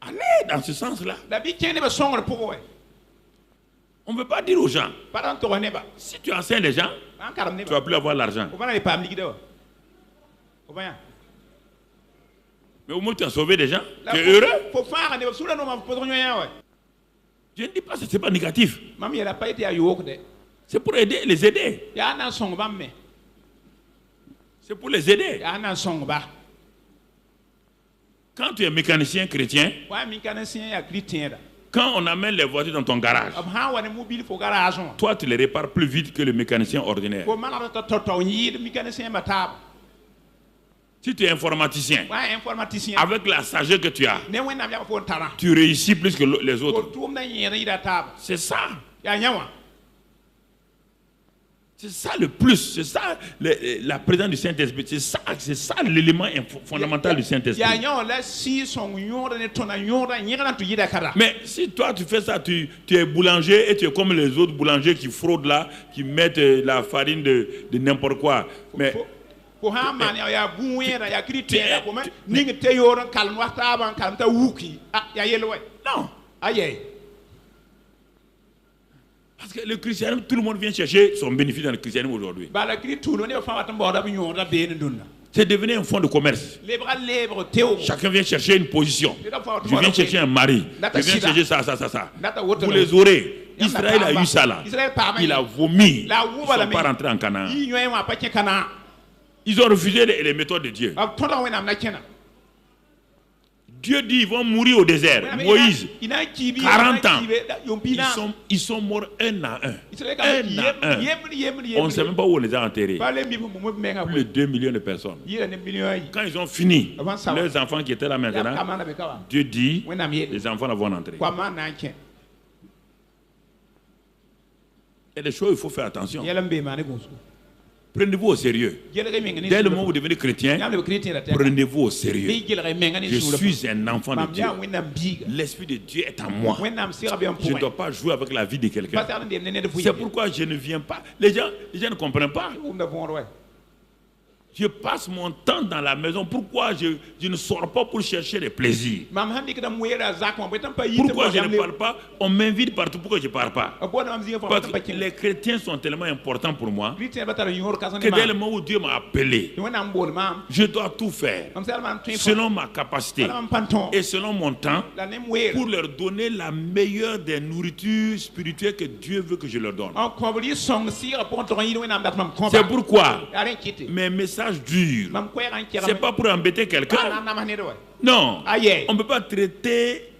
Allez dans ce sens-là. On ne veut pas dire aux gens. Si tu enseignes les gens, tu ne vas plus avoir l'argent. Mais au moins tu as sauvé des gens. Tu es heureux. Je ne dis pas que ce n'est pas négatif. C'est pour les aider. C'est pour les aider. Quand tu es mécanicien chrétien, quand on amène les voitures dans ton garage, toi tu les répares plus vite que le mécanicien ordinaire. Si tu es informaticien, avec la sagesse que tu as, tu réussis plus que les autres. C'est ça. C'est ça le plus. C'est ça la présence du Saint-Esprit. C'est ça l'élément fondamental du Saint-Esprit. Mais si toi tu fais ça, tu es boulanger et tu es comme les autres boulangers qui fraudent là, qui mettent la farine de n'importe quoi. Mais non. Parce que le christianisme, tout le monde vient chercher son bénéfice dans le christianisme aujourd'hui. C'est devenu un fonds de commerce. Chacun vient chercher une position. Je viens chercher un mari. Je viens chercher ça. Vous les aurez. Israël a eu ça là. Il a vomi. Ils ne sont pas rentrés en Canaan. Ils ont refusé les méthodes de Dieu. Dieu dit ils vont mourir au désert. Moïse, 40 ans. Ils sont morts un à un. On ne sait même pas où on les a enterrés. Plus de 2 millions de personnes. Quand ils ont fini, leurs enfants qui étaient là maintenant, Dieu dit les enfants vont entrer. Il y a des choses où il faut faire attention. Prenez-vous au sérieux. Dès le moment où vous devenez chrétien, prenez-vous au sérieux. Je suis un enfant de Dieu. L'Esprit de Dieu est en moi. Je ne dois pas jouer avec la vie de quelqu'un. C'est pourquoi je ne viens pas. Les gens ne comprennent pas. Je passe mon temps dans la maison. Pourquoi je ne sors pas pour chercher les plaisirs? Pourquoi je ne parle pas? On m'invite partout. Pourquoi je ne parle pas? Parce que les chrétiens sont tellement importants pour moi que dès le moment où Dieu m'a appelé, je dois tout faire selon ma capacité et selon mon temps pour leur donner la meilleure des nourritures spirituelles que Dieu veut que je leur donne. C'est pourquoi mes messages dur. C'est pas pour embêter quelqu'un. Non. On ne peut pas traiter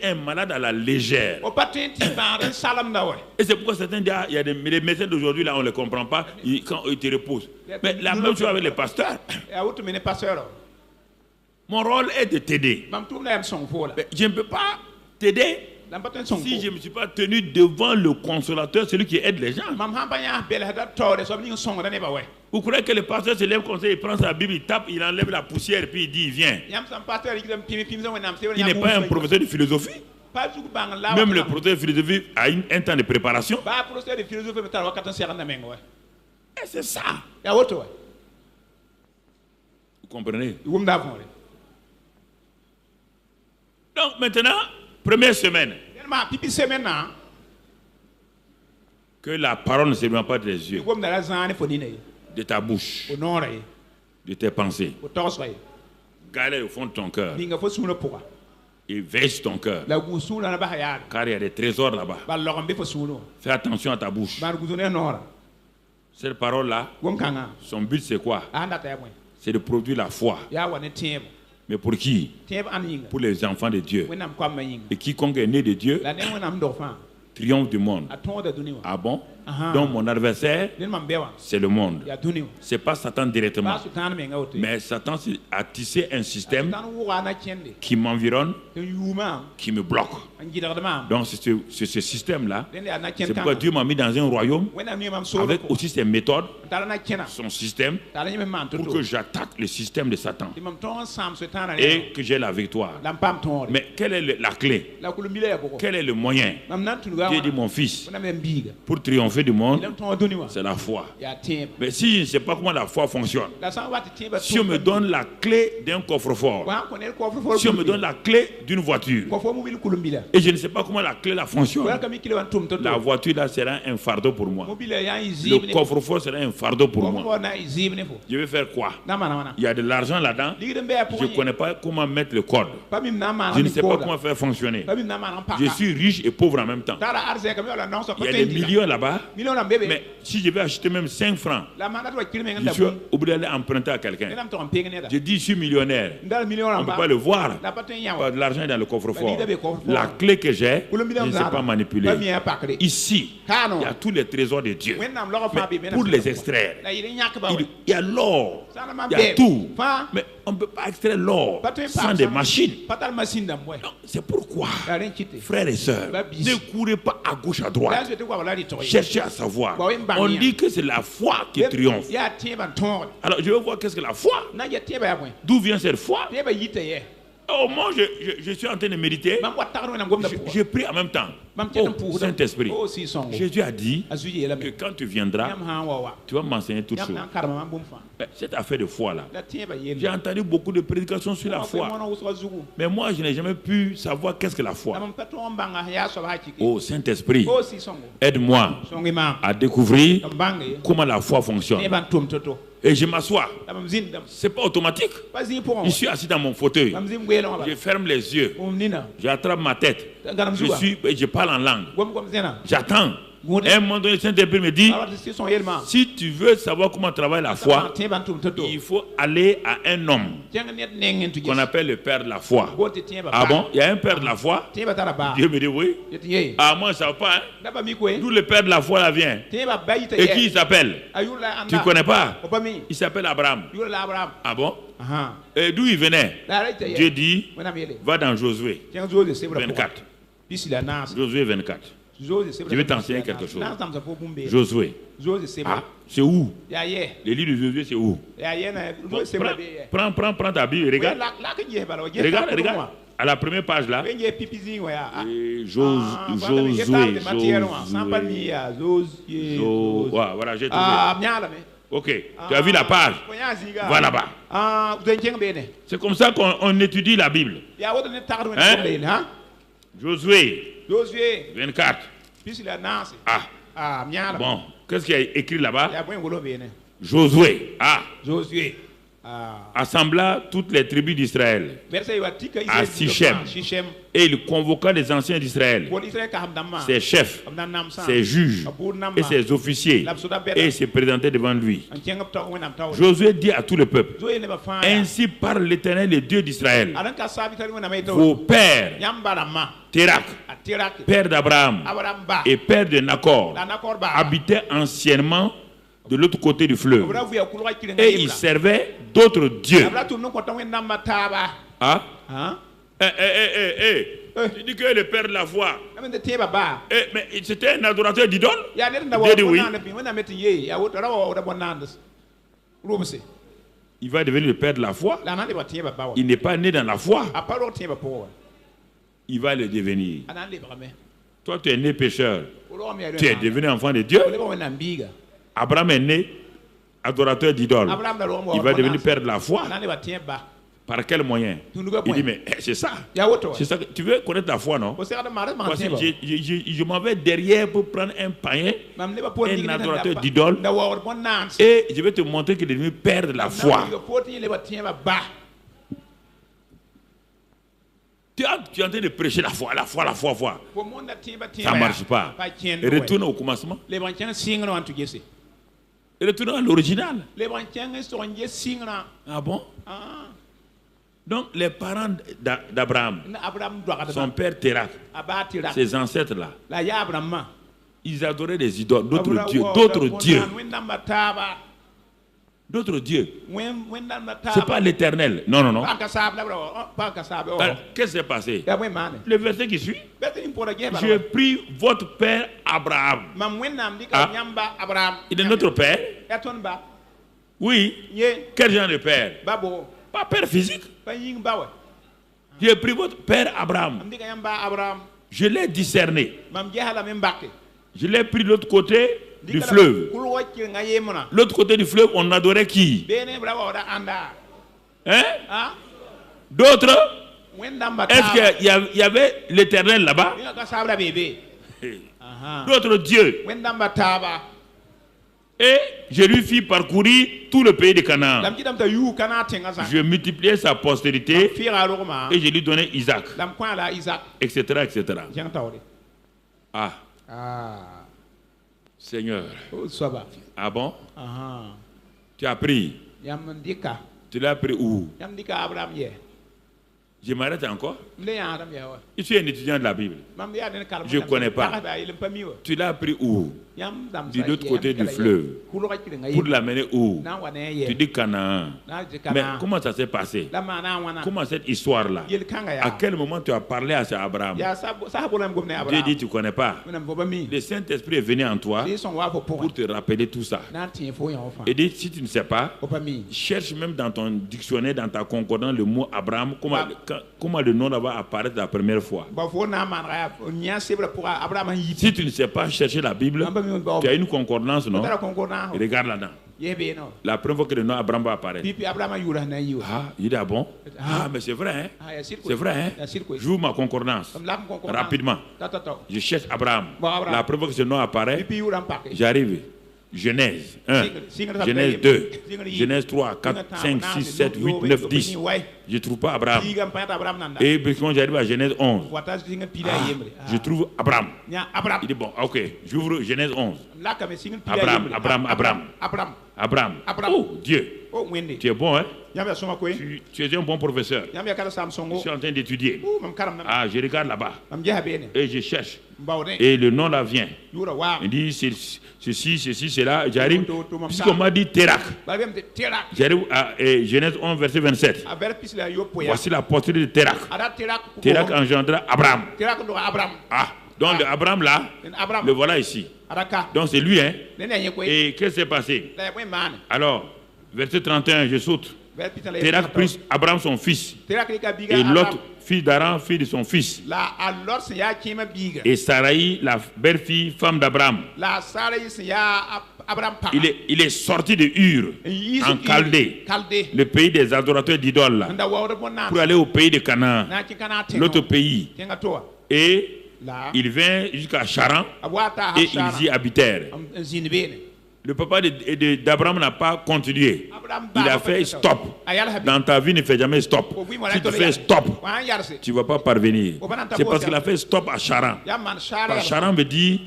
un malade à la légère. Et c'est pourquoi certains disent, il y a des médecins d'aujourd'hui, là, on ne les comprend pas quand ils te reposent. Mais la même chose avec les pasteurs. Mon rôle est de t'aider. Je ne peux pas t'aider si je ne me suis pas tenu devant le consolateur, celui qui aide les gens. Vous croyez que le pasteur se lève comme ça, il prend sa Bible, il tape, il enlève la poussière et puis il dit, il vient. Il n'est pas un professeur de philosophie. Même le professeur de philosophie a un temps de préparation. Et c'est ça. Vous comprenez? Donc maintenant, première semaine, que la parole ne se met pas des yeux, de ta bouche, de tes pensées. Garde au fond de ton cœur et veille sur ton cœur, car il y a des trésors là-bas. Fais attention à ta bouche. Cette parole-là, son but c'est quoi? C'est de produire la foi. Mais pour qui? Pour les enfants de Dieu. Et quiconque est né de Dieu triomphe du monde. Ah bon? Donc mon adversaire, c'est le monde. C'est pas Satan directement. Mais Satan a tissé un système qui m'environne, qui me bloque. Donc c'est ce système-là. C'est pourquoi Dieu m'a mis dans un royaume avec aussi ses méthodes, son système, pour que j'attaque le système de Satan et que j'ai la victoire. Mais quelle est la clé? Quel est le moyen? Dieu dit, mon fils, pour triompher du monde, c'est la foi. Mais si je ne sais pas comment la foi fonctionne, si on me donne la clé d'un coffre-fort, si on me donne la clé d'une voiture, et je ne sais pas comment la clé là fonctionne, la voiture là sera un fardeau pour moi. Le coffre-fort sera un fardeau pour moi. Je vais faire quoi? Il y a de l'argent là-dedans. Je ne connais pas comment mettre le code. Je ne sais pas comment faire fonctionner. Je suis riche et pauvre en même temps. Il y a des millions là-bas. Mais si je vais acheter même 5 francs, je suis obligé d'aller emprunter à quelqu'un. Je dis, je suis millionnaire. On ne peut pas le voir. De l'argent est dans le coffre-fort. La clé que j'ai, je ne sais pas manipuler. Ici, il y a tous les trésors de Dieu. Mais pour les extraire, il y a l'or, il y a tout. Mais on ne peut pas extraire l'or sans des machines. C'est pourquoi, frères et sœurs, ne courez pas à gauche, à droite. Cherchez à savoir. On dit que c'est la foi qui triomphe. Alors je veux voir qu'est-ce que la foi. D'où vient cette foi? Au moment où je suis en train de méditer, je prie en même temps. Oh, Saint-Esprit, Jésus a dit que quand tu viendras, tu vas m'enseigner toutes choses. Cette affaire de foi là, j'ai entendu beaucoup de prédications sur la foi. Mais moi, je n'ai jamais pu savoir qu'est-ce que la foi. Oh Saint-Esprit, aide-moi à découvrir comment la foi fonctionne. et je m'assois. C'est pas automatique. Je suis assis dans mon fauteuil. Je ferme les yeux. J'attrape ma tête. Je parle en langue. J'attends. À un moment donné, le Saint-Esprit me dit, si tu veux savoir comment travaille la foi, il faut aller à un homme qu'on appelle le père de la foi. Ah bon? Il y a un père de la foi? Dieu me dit oui. Ah, moi je ne savais pas. Hein? D'où le père de la foi là vient. Et qui il s'appelle? Tu ne connais pas? Il s'appelle Abraham. Ah bon? Et d'où il venait? Dieu dit, va dans Josué 24. Josué 24. Je vais t'enseigner quelque chose. Josué. Ah, c'est où? Les livres de Josué, c'est où? Prends ta Bible et regarde. Regarde. À la première page là. Josué. Voilà, j'ai trouvé. Ok, tu as vu la page? Va là-bas. C'est comme ça qu'on étudie la Bible. Hein? Josué 24. Ah. Bon, qu'est-ce qu'il y a écrit là-bas? Josué. Josué assembla toutes les tribus d'Israël à Sichem. Et il convoqua les anciens d'Israël, ses chefs, ses juges et ses officiers, et il se présentait devant lui. Josué dit à tout le peuple, ainsi parle l'Éternel, le Dieu d'Israël. Vos pères, Térak, père d'Abraham et père de Nacor, habitaient anciennement de l'autre côté du fleuve. Et ils servaient d'autres dieux. Tu dis que le père de la foi. Mais c'était un adorateur d'idole? Dieu dit oui. Il va devenir le père de la foi. Il n'est pas né dans la foi. Il va le devenir. Toi, tu es né pécheur. Tu es devenu enfant de Dieu. Abraham est né adorateur d'idole. Il va devenir père de la foi. Par quel moyen? Il dit, mais c'est ça. C'est ça. Tu veux connaître la foi, non? Parce que je m'en vais derrière pour prendre un païen, un adorateur d'idole, et je vais te montrer qu'il est devenu père de la foi. Tu es en train de prêcher la foi. Ça ne marche pas. Retourne au commencement. Retourne à l'original. Ah bon? Donc les parents d'Abraham, son père Térak, ses ancêtres là, ils adoraient des idoles, d'autres dieux. D'autres dieux. C'est pas l'Éternel. Non. Qu'est-ce qui s'est passé? Le verset qui suit. J'ai pris votre père Abraham. Il est notre père. Oui. Quel genre de père? Pas père physique. J'ai pris votre père Abraham. Je l'ai discerné. Je l'ai pris de l'autre côté du fleuve. L'autre côté du fleuve, on adorait qui? Hein? D'autres? Est-ce qu'il y avait l'Éternel là-bas? D'autres dieux. Et je lui fis parcourir tout le pays de Canaan. Je multipliai sa postérité et je lui donnai Isaac, etc. Seigneur. Ah bon? Tu as pris. Tu l'as pris où? Je m'arrête encore. Je suis un étudiant de la Bible. Je ne connais pas. Tu l'as pris où? De l'autre côté du fleuve. Pour l'amener où? Tu dis Canaan. Mais comment ça s'est passé? Comment cette histoire-là? À quel moment tu as parlé à Abraham? Dieu dit tu ne connais pas. Le Saint-Esprit est venu en toi pour te rappeler tout ça. Et dit si tu ne sais pas, cherche même dans ton dictionnaire, dans ta concordance, le mot Abraham. Comment le nom va apparaître la première fois? Si tu ne sais pas chercher la Bible, tu as une concordance, non? Regarde là-dedans. La première fois que le nom Abraham va apparaître. Il dit ah bon? Mais c'est vrai, hein? C'est vrai, hein? J'ouvre ma concordance rapidement. Je cherche Abraham. La première fois que ce nom apparaît, j'arrive. Genèse 1, Genèse 2, Genèse 3, 4, 5, 6, 7, 8, 9, 10. Je ne trouve pas Abraham. Et quand j'arrive à Genèse 11, je trouve Abraham. Il dit bon, ok, j'ouvre Genèse 11. Abraham. Oh, Dieu. Tu es bon, hein? Tu es un bon professeur. Je suis en train d'étudier. Ah, je regarde là-bas. Et je cherche. Et le nom là vient. Il dit ceci, cela. J'arrive. Puisqu'on m'a dit Térak. J'arrive à Genèse 11, verset 27. Voici la portée de Térak. Térak engendra Abraham. Ah, donc le Abraham là, le voilà ici. Donc c'est lui, hein? Et qu'est-ce qui s'est passé? Alors, verset 31, je saute. Térak prit Abraham son fils. Et l'autre fils d'Aran, fils de son fils. Et Sarai, la belle-fille, femme d'Abraham. Il est sorti de Ur, en Chaldée, le pays des adorateurs d'idoles, pour aller au pays de Canaan, l'autre pays. Et il vint jusqu'à Charan et ils y habitèrent. Le papa d'Abraham n'a pas continué. Il a fait stop. Dans ta vie, ne fais jamais stop. Si tu fais stop, tu ne vas pas parvenir. C'est parce qu'il a fait stop à Charan. Charan veut dire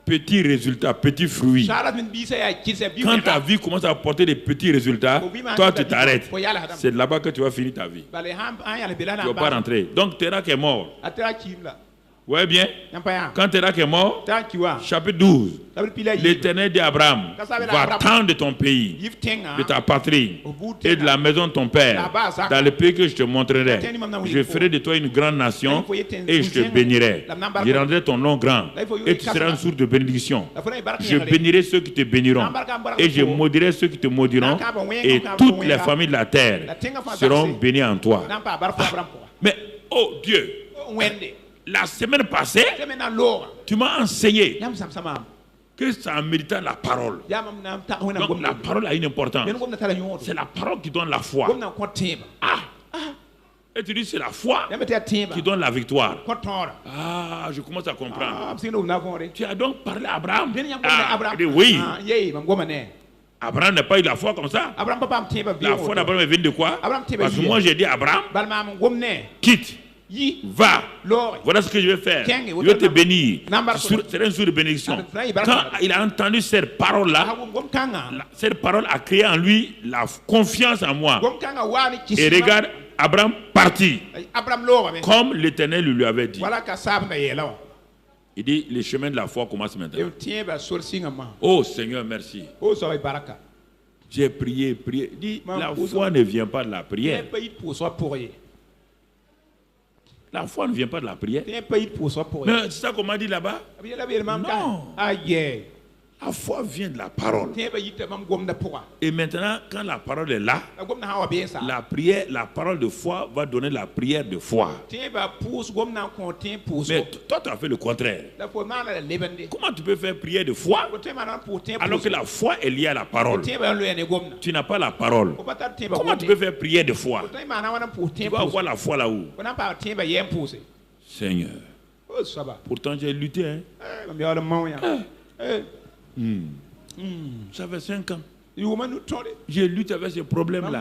petit résultat, petit fruit. Quand ta vie commence à porter des petits résultats, toi tu t'arrêtes. C'est là-bas que tu vas finir ta vie. Tu ne vas pas rentrer. Donc Térak est mort. Ouais bien. Quand Térak est mort, chapitre 12, l'Éternel dit à Abraham, va-t'en de ton pays, de ta patrie et de la maison de ton père, dans le pays que je te montrerai. Je ferai de toi une grande nation et je te bénirai. Je rendrai ton nom grand et tu seras une source de bénédiction. Je bénirai ceux qui te béniront et je maudirai ceux qui te maudiront et toutes les familles de la terre seront bénies en toi. Mais, oh Dieu, la semaine passée, tu m'as enseigné que ça méritait la parole. Donc la parole a une importance. C'est la parole qui donne la foi. Et tu dis c'est la foi qui donne la victoire. Ah, je commence à comprendre. Tu as donc parlé à Abraham. Il dit oui. Abraham n'a pas eu la foi comme ça. La foi d'Abraham est venue de quoi? Parce que moi j'ai dit à Abraham, quitte. Va, voilà ce que je vais faire. Je vais te bénir. C'est un jour de bénédiction. Quand il a entendu cette parole-là, cette parole a créé en lui la confiance en moi. Et regarde, Abraham partit. Comme l'Éternel lui avait dit. Il dit, le chemin de la foi commence maintenant. Oh Seigneur, merci. J'ai prié. Dit, la foi ne vient pas de la prière. La foi ne vient pas de la prière. Mais c'est ça qu'on m'a dit là-bas? Non. La foi vient de la parole. Et maintenant, quand la parole est là, la prière, la parole de foi va donner la prière de foi. Mais toi, tu as fait le contraire. Comment tu peux faire prière de foi alors que la foi est liée à la parole? Tu n'as pas la parole. Comment tu peux faire prière de foi? Tu vas avoir la foi là-haut. Seigneur. Pourtant, j'ai lutté. Ça fait 5 ans. J'ai lutté avec ce problème-là.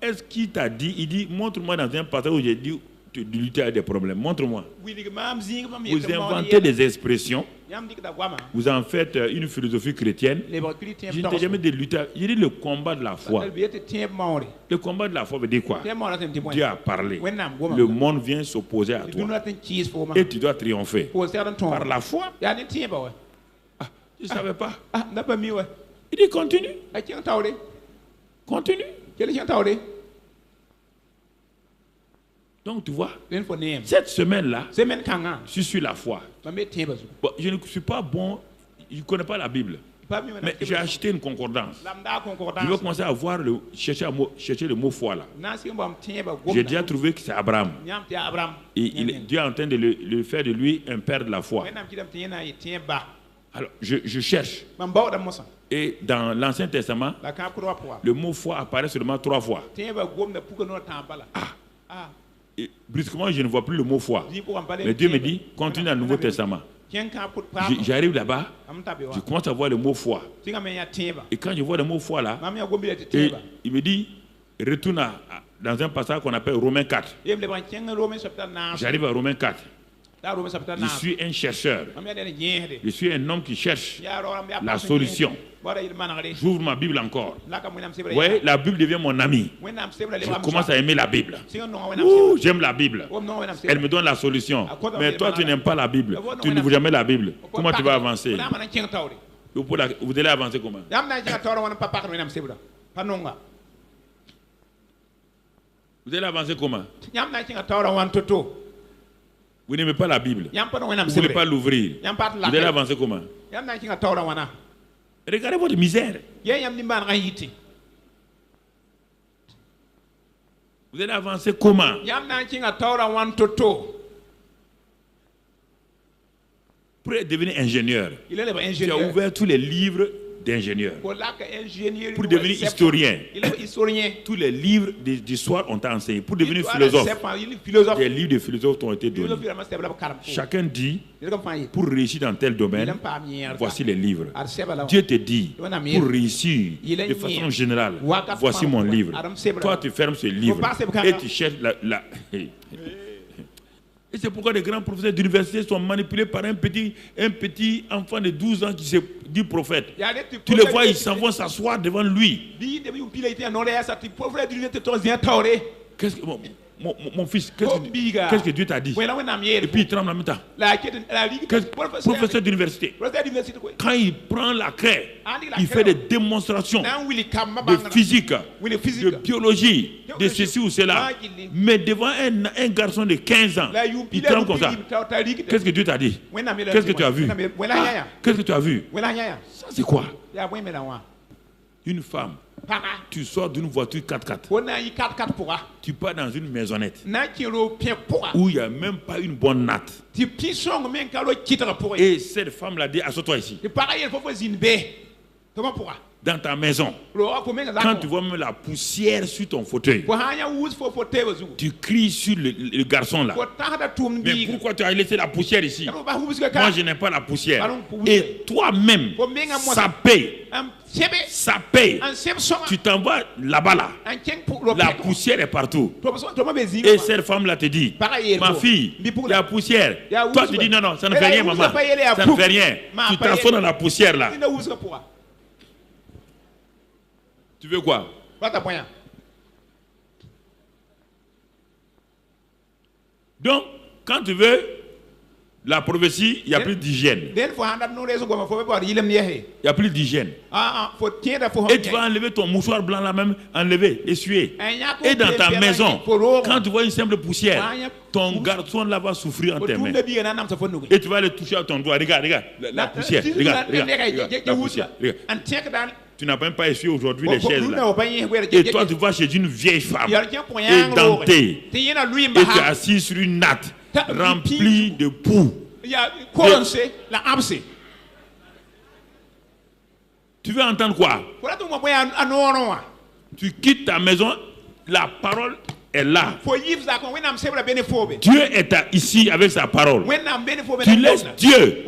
Est-ce qu'il t'a dit? Il dit, montre-moi dans un passage où j'ai dit de lutter avec des problèmes. Montre-moi. Vous inventez des expressions. Vous en faites une philosophie chrétienne. Je ne t'ai jamais dit de lutter. J'ai dit le combat de la foi. Le combat de la foi veut dire quoi? Dieu a parlé. Le monde vient s'opposer à toi. Et tu dois triompher. Par la foi. Je ne savais pas. Il dit continue. Continue. Donc tu vois, cette semaine-là, je suis la foi. Bon, je ne suis pas bon, je ne connais pas la Bible. Mais j'ai acheté une concordance. Je vais commencer à voir chercher le mot foi là. J'ai déjà trouvé que c'est Abraham. Et Dieu est en train de le faire de lui un père de la foi. Alors, je cherche. Et dans l'Ancien Testament, le mot foi apparaît seulement 3 fois. Et brusquement, je ne vois plus le mot foi. Mais Dieu me dit, continue dans le Nouveau Testament. J'arrive là-bas, je commence à voir le mot foi. Et quand je vois le mot foi là, et il me dit, retourne dans un passage qu'on appelle Romains 4. J'arrive à Romains 4. Je suis un chercheur. Je suis un homme qui cherche la solution. J'ouvre ma Bible encore. Ouais, la Bible devient mon ami. Je commence à aimer la Bible. J'aime la Bible. Elle me donne la solution. Mais toi, tu n'aimes pas la Bible. Tu ne veux jamais la Bible. Comment tu vas avancer? Vous allez avancer comment? Vous allez avancer comment? Vous n'aimez pas la Bible. Vous ne voulez pas l'ouvrir. Vous allez avancer comment? Regardez votre misère. Vous allez avancer comment? Pour devenir ingénieur, tu as ouvert tous les livres d'ingénieur. Pour devenir historien, tous les livres d'histoire ont été enseignés. Pour devenir philosophe, des livres de philosophes ont été donnés. Chacun dit, pour réussir dans tel domaine, voici les livres. Dieu te dit, pour réussir de façon générale, voici mon livre. Toi, tu fermes ce livre et tu cherches la... Et c'est pourquoi les grands professeurs d'université sont manipulés par un petit enfant de 12 ans qui se dit prophète. Tu les vois, ils s'en vont s'asseoir devant lui. Qu'est-ce que... Mon fils, qu'est-ce que Dieu t'a dit? Et puis il tremble en même temps. Professeur d'université, quand il prend la craie, il fait des démonstrations de physique, de biologie, de ceci ou cela. Mais devant un garçon de 15 ans, il tremble comme ça. Qu'est-ce que Dieu t'a dit? Qu'est-ce que tu as vu? Qu'est-ce que tu as vu? Ça c'est quoi? Une femme. Tu sors d'une voiture 4x4. Tu pars dans une maisonnette où il n'y a même pas une bonne natte. Et cette femme-là dit, assois-toi ici. Dans ta maison, quand tu vois même la poussière sur ton fauteuil, tu cries sur le garçon là. Mais pourquoi tu as laissé la poussière ici? Moi je n'ai pas la poussière. Et toi-même, ça paye. Ça paye. Tu t'envoies là-bas là. La poussière est partout. Et cette femme là te dit, ma fille, il y a la poussière. Toi tu dis non, ça ne fait rien maman. Ça ne fait rien. Tu t'assois dans la poussière là. Tu veux quoi? Donc, quand tu veux la prophétie, il n'y a plus d'hygiène. Il n'y a plus d'hygiène. Et tu vas enlever ton mouchoir blanc là même, enlever, essuyer. Et dans ta maison, quand tu vois une simple poussière, ton garçon là va souffrir en tes mains. Et tu vas le toucher à ton doigt. Regarde, la poussière. Regarde, la poussière. Tu n'as même pas essuyé aujourd'hui les chaises là. Et toi, tu vas chez une vieille femme édentée. Et tu es assis sur une natte remplie de poux. Tu veux entendre quoi? Tu quittes ta maison, la parole est là. Dieu est ici avec sa parole. Tu laisses Dieu.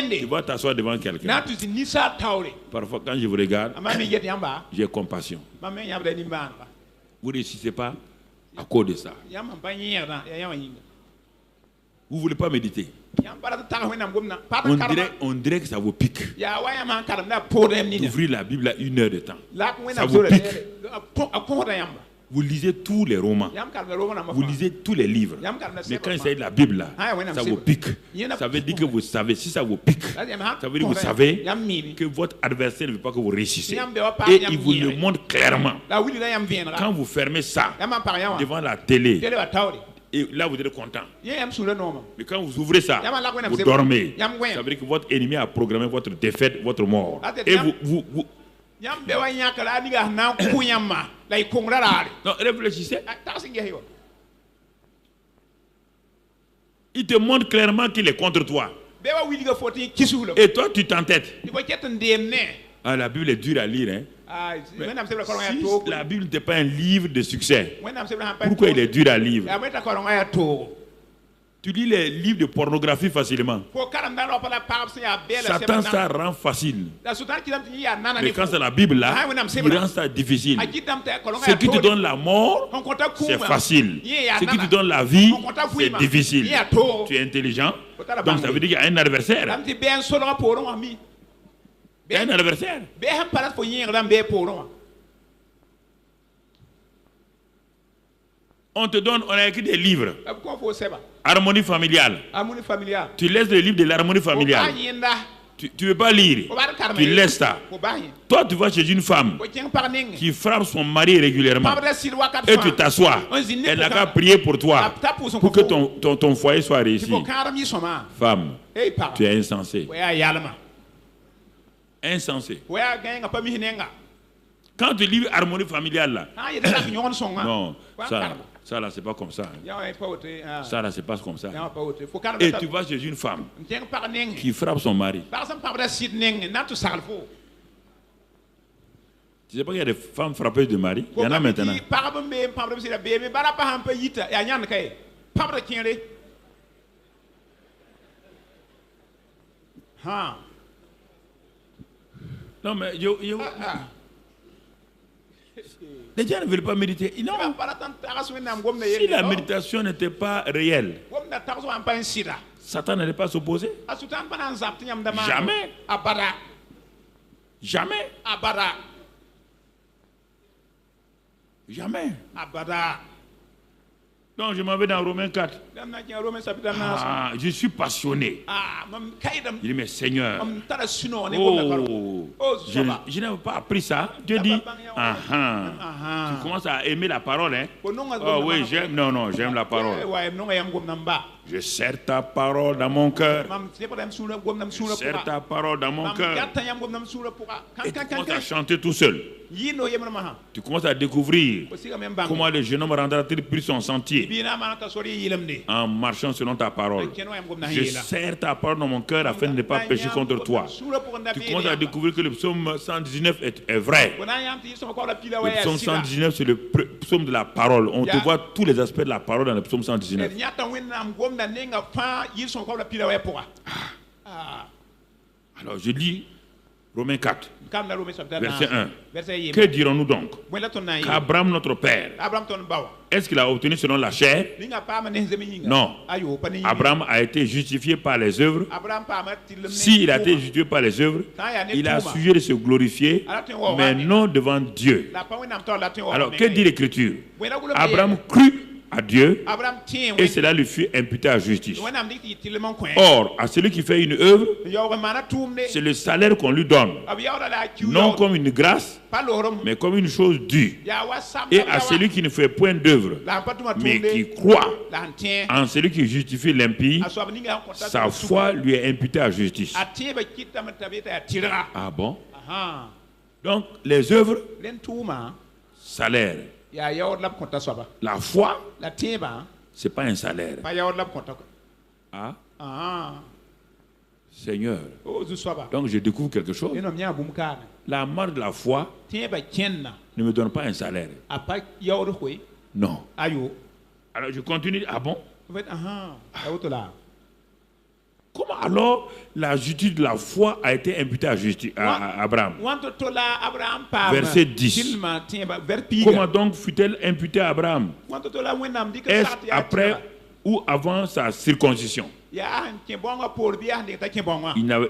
Tu vas t'asseoir devant quelqu'un. Parfois, quand je vous regarde, j'ai compassion. Vous ne réussissez pas à cause de ça. Vous ne voulez pas méditer. On dirait que ça vous pique. D'ouvrir la Bible à 1 heure de temps. Ça vous pique. Vous lisez tous les romans. Vous lisez tous les livres. Mais quand il s'agit de la Bible, là, ça vous pique. Ça veut dire que vous savez. Si ça vous pique, ça veut dire que vous savez que votre adversaire ne veut pas que vous réussissiez. Et il vous le montre clairement. Quand vous fermez ça devant la télé, et là vous êtes content. Mais quand vous ouvrez ça, vous dormez. Ça veut dire que votre ennemi a programmé votre défaite, votre mort. Et vous non, réfléchissez. Il te montre clairement qu'il est contre toi. Et toi, tu t'entêtes. Ah, la Bible est dure à lire. Hein? Si la Bible n'est pas un livre de succès, pourquoi il est dur à lire? Tu lis les livres de pornographie facilement. Satan, ça rend facile. Mais quand c'est la Bible là, il rend ça difficile. Ce qui te donne la mort, c'est facile. Ce qui te donne la vie, c'est difficile. Tu es intelligent, donc ça veut dire qu'il y a un adversaire. Il y a un adversaire. On te donne, on a écrit des livres. Harmonie familiale. Tu laisses les livres de l'harmonie familiale. Tu ne veux pas lire. Tu laisses ça. Toi, tu vas chez une femme qui frappe son mari régulièrement. Et tu t'assois. Elle n'a qu'à prier pour toi. Pour que ton foyer soit réussi. Femme, tu es insensé. Insensé. Quand tu lis harmonie familiale là. Non, ça là, c'est pas comme ça. Ça là, c'est pas comme ça. Et tu vas chez une femme qui frappe son mari. Tu sais pas qu'il y a des femmes frappeuses de mari? Il y en a maintenant. Non mais les gens ne veulent pas méditer. Non. Si la méditation n'était pas réelle, Satan n'allait pas s'opposer. Jamais. Jamais. Jamais. Donc je m'en vais dans Romains 4. Je suis passionné. Je dis mais Seigneur, je n'ai pas appris ça. Dieu dit, tu commences à aimer la parole. Hein? Oh oui, j'aime. Non, j'aime la parole. Je serre ta parole dans mon cœur. Je serre ta parole dans mon cœur. Et tu commences à chanter tout seul. Tu commences à découvrir comment le jeune homme rendra-t-il plus son sentier en marchant selon ta parole. Je serre ta parole dans mon cœur afin de ne pas pécher contre toi. Tu commences à découvrir que le psaume 119 est vrai. Le psaume 119, c'est le psaume de la parole. On te voit tous les aspects de la parole dans le psaume 119. Alors je lis Romains 4, verset 1. Que dirons-nous donc? Qu'Abraham, notre père, est-ce qu'il a obtenu selon la chair? Non. Abraham a été justifié par les œuvres. S'il a été justifié par les œuvres, il a sujet de se glorifier, mais non devant Dieu. Alors, que dit l'Écriture? Abraham crut à Dieu et cela lui fut imputé à justice. Or, à celui qui fait une œuvre, c'est le salaire qu'on lui donne, non comme une grâce, mais comme une chose due. Et à celui qui ne fait point d'œuvre, mais qui croit en celui qui justifie l'impie, sa foi lui est imputée à justice. Ah bon? Donc, les œuvres, salaire. La foi, c'est pas un salaire. Seigneur. Donc je découvre quelque chose. La marque de la foi ne me donne pas un salaire. Non. Alors je continue. Ah bon? Comment alors la justice de la foi a été imputée à Abraham? Verset 10. Comment donc fut-elle imputée à Abraham? Est-ce après ou avant sa circoncision? Il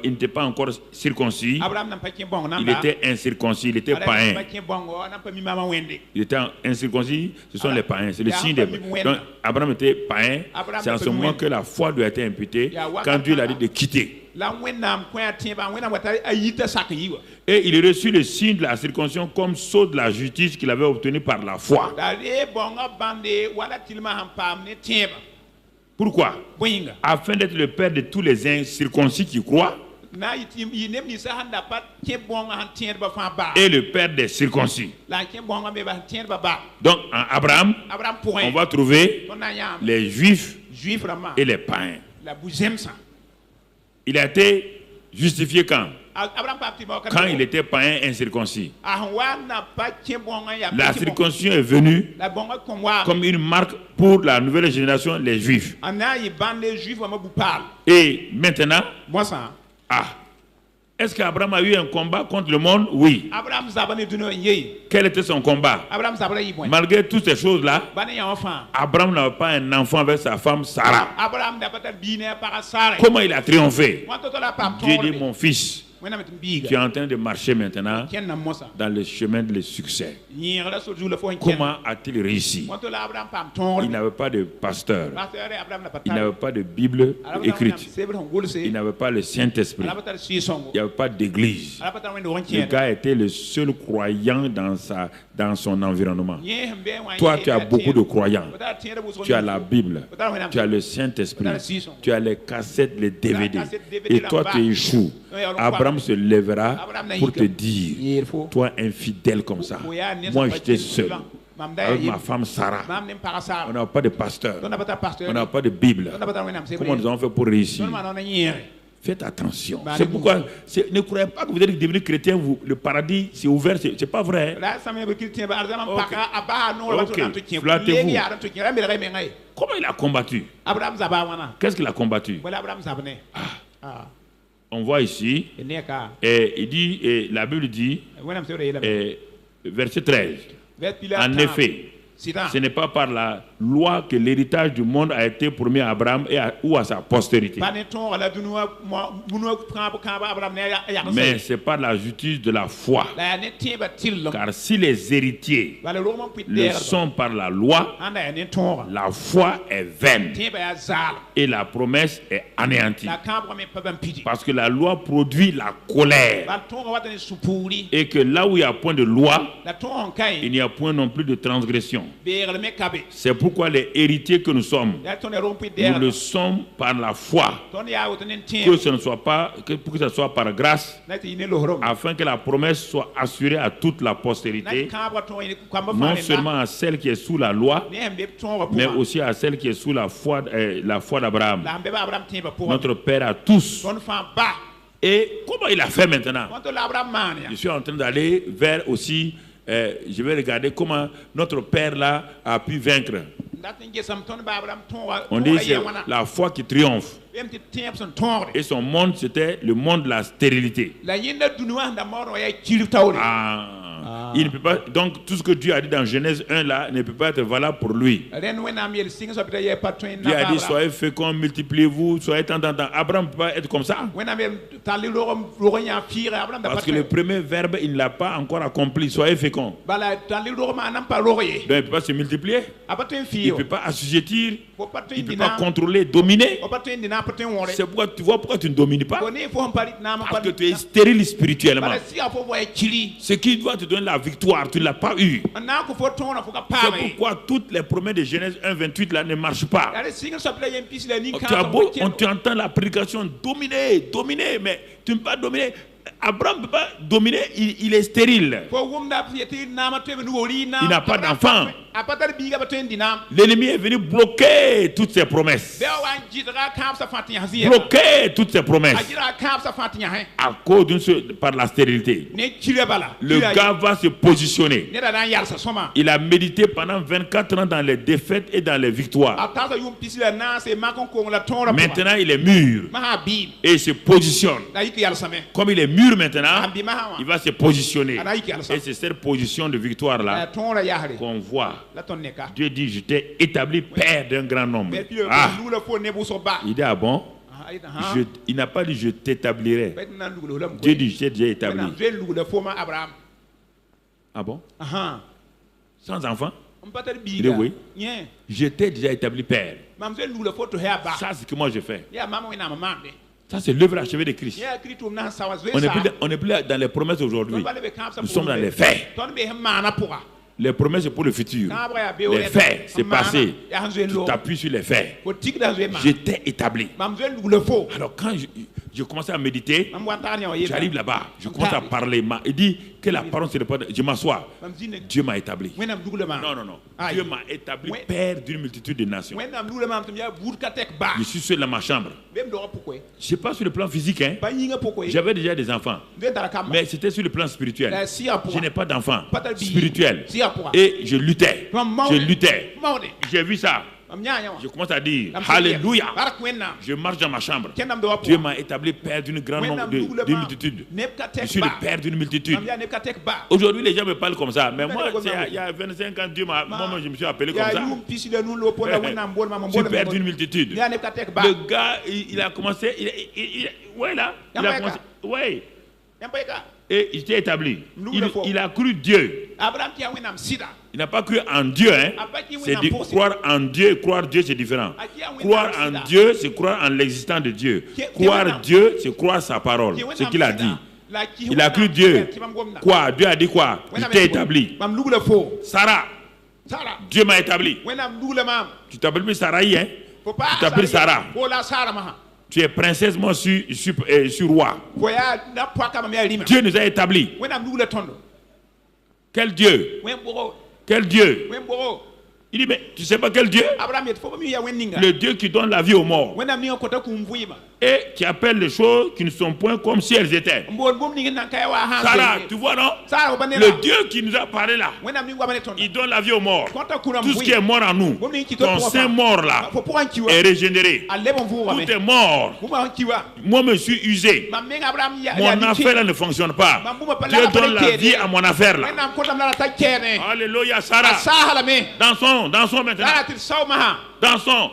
n'était pas encore circoncis. Il était incirconcis. Il était païen. Il était incirconcis. Ce sont les païens. C'est le signe des païens. Donc Abraham était païen. C'est en ce moment que la foi lui a été imputée quand Dieu l'a dit de quitter. Et il reçut le signe de la circoncision comme sceau de la justice qu'il avait obtenu par la foi. Pourquoi? Afin d'être le père de tous les incirconcis qui croient et le père des circoncis. Donc en Abraham, on va trouver les juifs et les païens. Il a été justifié quand? quand il était païen incirconcis. La circoncision est venue comme une marque pour la nouvelle génération, les Juifs. Et maintenant, est-ce qu'Abraham a eu un combat contre le monde? Oui. Quel était son combat? Malgré toutes ces choses-là, Abraham n'avait pas un enfant avec sa femme Sarah. Comment il a triomphé? Dieu dit, mon fils, tu es en train de marcher maintenant dans le chemin de succès. Comment a-t-il réussi? Il n'avait pas de pasteur. Il n'avait pas de Bible écrite. Il n'avait pas le Saint-Esprit. Il n'y avait pas d'église. Le gars était le seul croyant dans son environnement. Toi, tu as beaucoup de croyants. Tu as la Bible. Tu as le Saint-Esprit. Tu as les cassettes, les DVD. Et toi, tu échoues. Abraham se lèvera pour te dire, toi infidèle comme ça, moi j'étais seul avec ma femme Sarah, on n'a pas de pasteur, on n'a pas de Bible. Comment nous avons fait pour réussir? Faites attention. C'est pourquoi ne croyez pas que vous êtes devenu chrétien, le paradis c'est ouvert, c'est pas vrai. Okay. Flattez-vous. Comment il a combattu? Qu'est-ce qu'il a combattu? On voit ici, et il dit, et la Bible dit, verset 13, en effet, ce n'est pas par la loi que l'héritage du monde a été promis à Abraham ou à sa postérité. Mais c'est par la justice de la foi. Car si les héritiers le sont par la loi, la foi est vaine et la promesse est anéantie. Parce que la loi produit la colère. Et que là où il n'y a point de loi, il n'y a point non plus de transgression. C'est pourquoi les héritiers que nous sommes, nous le sommes par la foi, que ce ne soit pas, pour que ce soit par grâce, afin que la promesse soit assurée à toute la postérité, non seulement à celle qui est sous la loi, mais aussi à celle qui est sous la foi d'Abraham, notre Père à tous. Et comment il a fait maintenant? Je suis en train d'aller vers aussi, je vais regarder comment notre Père là a pu vaincre. On dit c'est la foi qui triomphe. Et son monde, c'était le monde de la stérilité. Il ne peut pas, donc tout ce que Dieu a dit dans Genèse 1 là ne peut pas être valable pour lui. Dieu a dit soyez féconds, multipliez-vous, soyez tendants. Abraham ne peut pas être comme ça. Parce que le premier verbe il ne l'a pas encore accompli, soyez féconds. Donc il ne peut pas se multiplier. Il ne peut pas assujettir. Il ne peut pas contrôler, dominer. C'est pourquoi tu vois pourquoi tu ne domines pas. Parce que tu es stérile spirituellement. Ce qui doit te donner la victoire, tu ne l'as pas eu. C'est pourquoi toutes les promesses de Genèse 1:28 là ne marchent pas. Tu entends la prédication dominer, dominer, mais tu ne peux pas dominer. Abraham ne peut pas dominer, il est stérile. Il n'a pas d'enfant. L'ennemi est venu bloquer toutes ses promesses. Bloquer toutes ses promesses. À cause par la stérilité. Le gars va se positionner. Il a médité pendant 24 ans dans les défaites et dans les victoires. Maintenant il est mûr. Et il se positionne. Comme il est mûr maintenant, il va se positionner. Et c'est cette position de victoire là qu'on voit. Dieu dit je t'ai établi père d'un grand nombre. Il dit ah bon? Il n'a pas dit je t'établirai. Dieu dit je t'ai déjà établi. Ah bon? Sans enfant? Il dit oui. Je t'ai déjà établi père. Ça c'est ce que moi je fais. Ça, c'est l'œuvre achevée de Christ. On n'est plus dans les promesses aujourd'hui. Nous sommes dans les faits. Les promesses, c'est pour le futur. Les faits, c'est passé. Tu t'appuies sur les faits. Je t'ai établi. Alors, Je commence à méditer. J'arrive là-bas. Je commence à parler. Il dit que la parole, c'est pas. Je m'assois. Dieu m'a établi. Non. Dieu m'a établi père d'une multitude de nations. Je suis seul dans ma chambre. Je ne sais pas sur le plan physique. J'avais déjà des enfants. Mais c'était sur le plan spirituel. Je n'ai pas d'enfants spirituels. Et je luttais. J'ai vu ça. Je commence à dire Alléluia. Je marche dans ma chambre. Dieu m'a établi père d'une grande multitude. Je suis le père d'une multitude. Aujourd'hui, les gens me parlent comme ça. Mais moi, il y a 25 ans, Dieu moi, je me suis appelé comme ça. Je suis père d'une multitude. Le gars, il a commencé. Et il s'est établi. Il a cru Dieu. Il n'a pas cru en Dieu. C'est de croire en Dieu. Croire Dieu, c'est différent. Croire en Dieu, c'est croire en l'existence de Dieu. Croire Dieu, c'est croire sa parole. Ce qu'il a dit. Il a cru Dieu. Quoi? Dieu a dit quoi? Il t'est établi. Sarah. Dieu m'a établi. Tu t'appelles plus Sarah, Tu t'appelles Sarah. Tu es princesse, moi je suis roi. Dieu nous a établis. Quel Dieu? Quel Dieu? Il dit, mais tu ne sais pas quel Dieu? Le Dieu qui donne la vie aux morts. Et qui appelle les choses qui ne sont point comme si elles étaient. Sarah, tu vois non? Le Dieu qui nous a parlé là, il donne la vie aux morts. Tout ce qui est mort en nous, ton sein mort là, est régénéré. Tout est mort. Moi je suis usé. Mon affaire là ne fonctionne pas. Dieu donne la vie à mon affaire là. Alléluia, Sarah. Dansons maintenant. Dansons.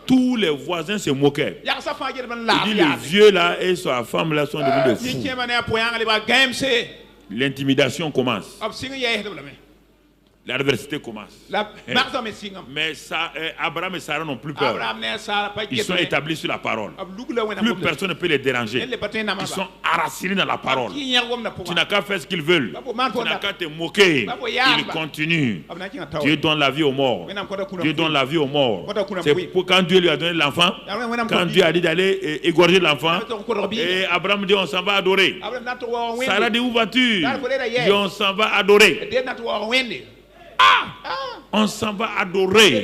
Tous les voisins se moquaient. Il dit le vieux là et sa femme là sont devenus des fous. L'intimidation commence. L'adversité commence. Mais ça, Abraham et Sarah n'ont plus peur. Ils sont établis sur la parole. Plus personne ne peut les déranger. Ils sont enracinés dans la parole. Tu n'as qu'à faire ce qu'ils veulent. Tu n'as qu'à te moquer. Ils continuent. Dieu donne la vie aux morts. Dieu donne la vie aux morts. C'est pour quand Dieu lui a donné l'enfant, quand Dieu a dit d'aller égorger l'enfant, et Abraham dit on s'en va adorer. Sarah dit où vas-tu? Et on s'en va adorer. On s'en va adorer.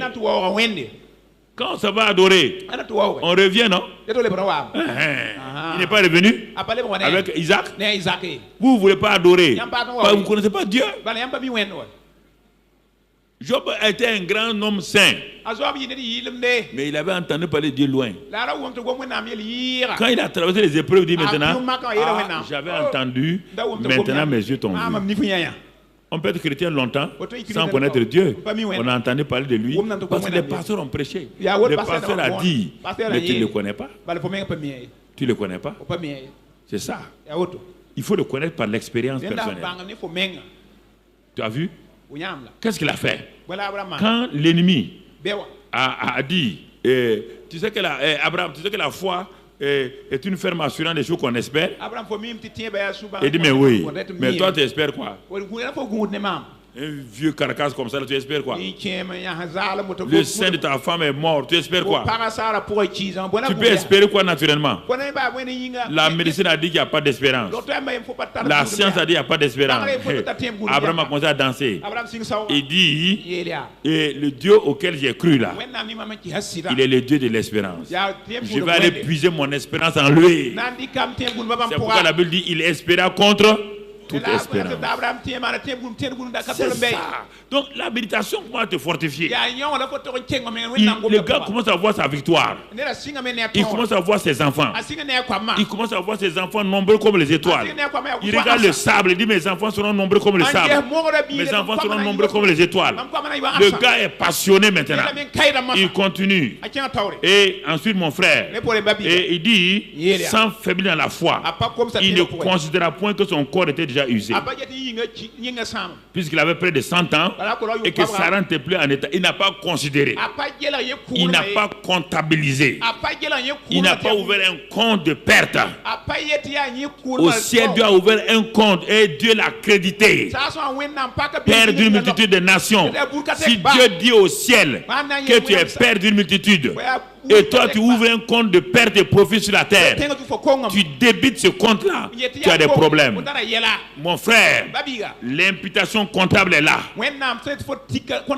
Quand on s'en va adorer, on revient, non? Il n'est pas revenu avec Isaac. Vous ne voulez pas adorer. Vous ne connaissez pas Dieu. Job était un grand homme saint. Mais il avait entendu parler de Dieu loin. Quand il a traversé les épreuves, il dit maintenant, j'avais entendu, maintenant mes yeux t'ont vu. On peut être chrétien longtemps sans connaître Dieu. On a entendu parler de lui parce que les pasteurs ont prêché. Le pasteur a dit, mais tu ne le connais pas. Tu ne le connais pas. C'est ça. Il faut le connaître par l'expérience personnelle. Tu as vu? Qu'est-ce qu'il a fait? Quand l'ennemi a dit, tu sais que Abraham, tu sais que la foi est une ferme assurance des choses qu'on espère. Il dit, mais oui, mais toi tu espères quoi? Un vieux carcasse comme ça, tu espères quoi? Le sein de ta femme est mort, tu espères quoi? Tu peux espérer quoi naturellement? La médecine a dit qu'il n'y a pas d'espérance. La science a dit qu'il n'y a pas d'espérance. Abraham a commencé à danser. Il dit, et le Dieu auquel j'ai cru là, il est le Dieu de l'espérance. Je vais aller puiser mon espérance en lui. C'est pourquoi la Bible dit, il espéra contre toute espérance. C'est ça. Donc la méditation commence à te fortifier. Le gars commence à voir sa victoire. Il commence à voir ses enfants. Il commence à voir ses enfants nombreux comme les étoiles. Il regarde le sable. Il dit mes enfants seront nombreux comme le sable. Mes enfants seront nombreux comme les étoiles. Le gars est passionné maintenant. Il continue. Et ensuite mon frère, et il dit sans faiblir dans la foi, il ne considéra point que son corps était déjà usé. Puisqu'il avait près de 100 ans et que Sarah n'était plus en état, il n'a pas considéré. Il n'a pas comptabilisé. Il n'a pas ouvert un compte de perte. Au ciel, Dieu a ouvert un compte et Dieu l'a crédité. Père d'une multitude de nations. Si Dieu dit au ciel que tu es père d'une multitude, Et toi, tu ouvres un compte de perte et profit sur la terre. Tu débites ce compte-là. Tu as des problèmes. Mon frère, l'imputation comptable est là.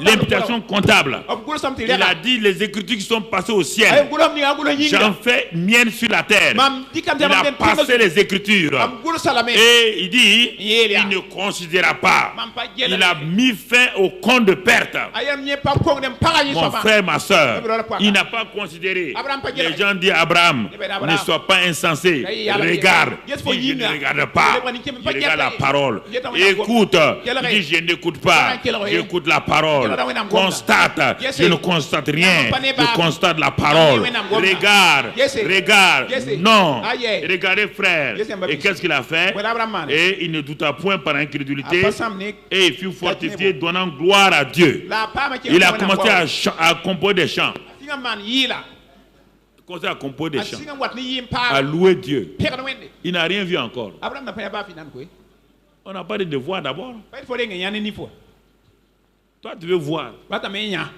L'imputation comptable. Il a dit les écritures qui sont passées au ciel. J'en fais mienne sur la terre. Il a passé les écritures. Et il dit, il ne considéra pas. Il a mis fin au compte de perte. Mon frère, ma soeur, il n'a pas considéré. Les gens disent Abraham, ne sois pas insensé. Regarde. Il ne regarde pas. Il regarde la parole. Écoute. Il dit je n'écoute pas. J'écoute la parole. Constate. Je ne constate rien. Je constate la parole. Regarde. Regarde. Non. Regardez frère. Et qu'est-ce qu'il a fait? Et il ne douta point par incrédulité. Et il fut fortifié donnant gloire à Dieu. Il a commencé à composer des chants. Commencé à composer des chants. À louer Dieu. Il n'a rien vu encore. On n'a pas de devoir d'abord. Toi, tu veux voir.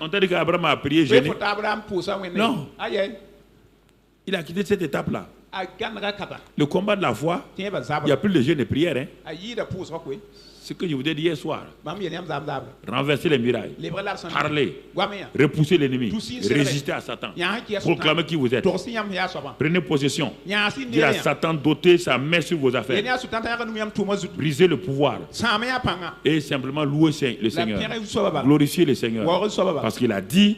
On t'a dit qu'Abraham a prié jeûné. Non. Il a quitté cette étape-là. Le combat de la foi, il n'y a plus de jeûne et prière. Hein. Ce que je vous ai dit hier soir. Renverser les murailles. Parler. Repousser l'ennemi. Résister à Satan. Proclamer qui vous êtes. Prenez possession. Dire à Satan d'ôter sa main sur vos affaires. Briser le pouvoir. Et simplement louer le Seigneur. Glorifier le Seigneur. Parce qu'il a dit,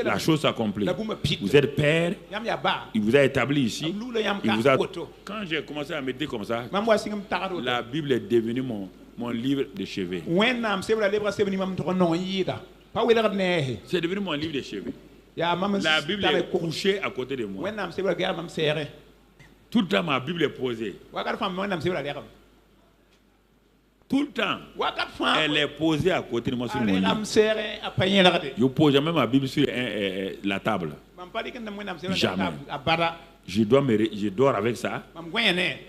la chose s'accomplit. Vous êtes père. Il vous a établi ici. Il vous a... Quand j'ai commencé à méditer comme ça, la Bible est devenue mon livre de chevet. C'est devenu mon livre de chevet. La Bible est couchée à côté de moi. Tout le temps, ma Bible est posée. Tout le temps, elle est posée à côté de moi sur mon livre. Je ne pose jamais ma Bible sur la table. Jamais. Je dors avec ça.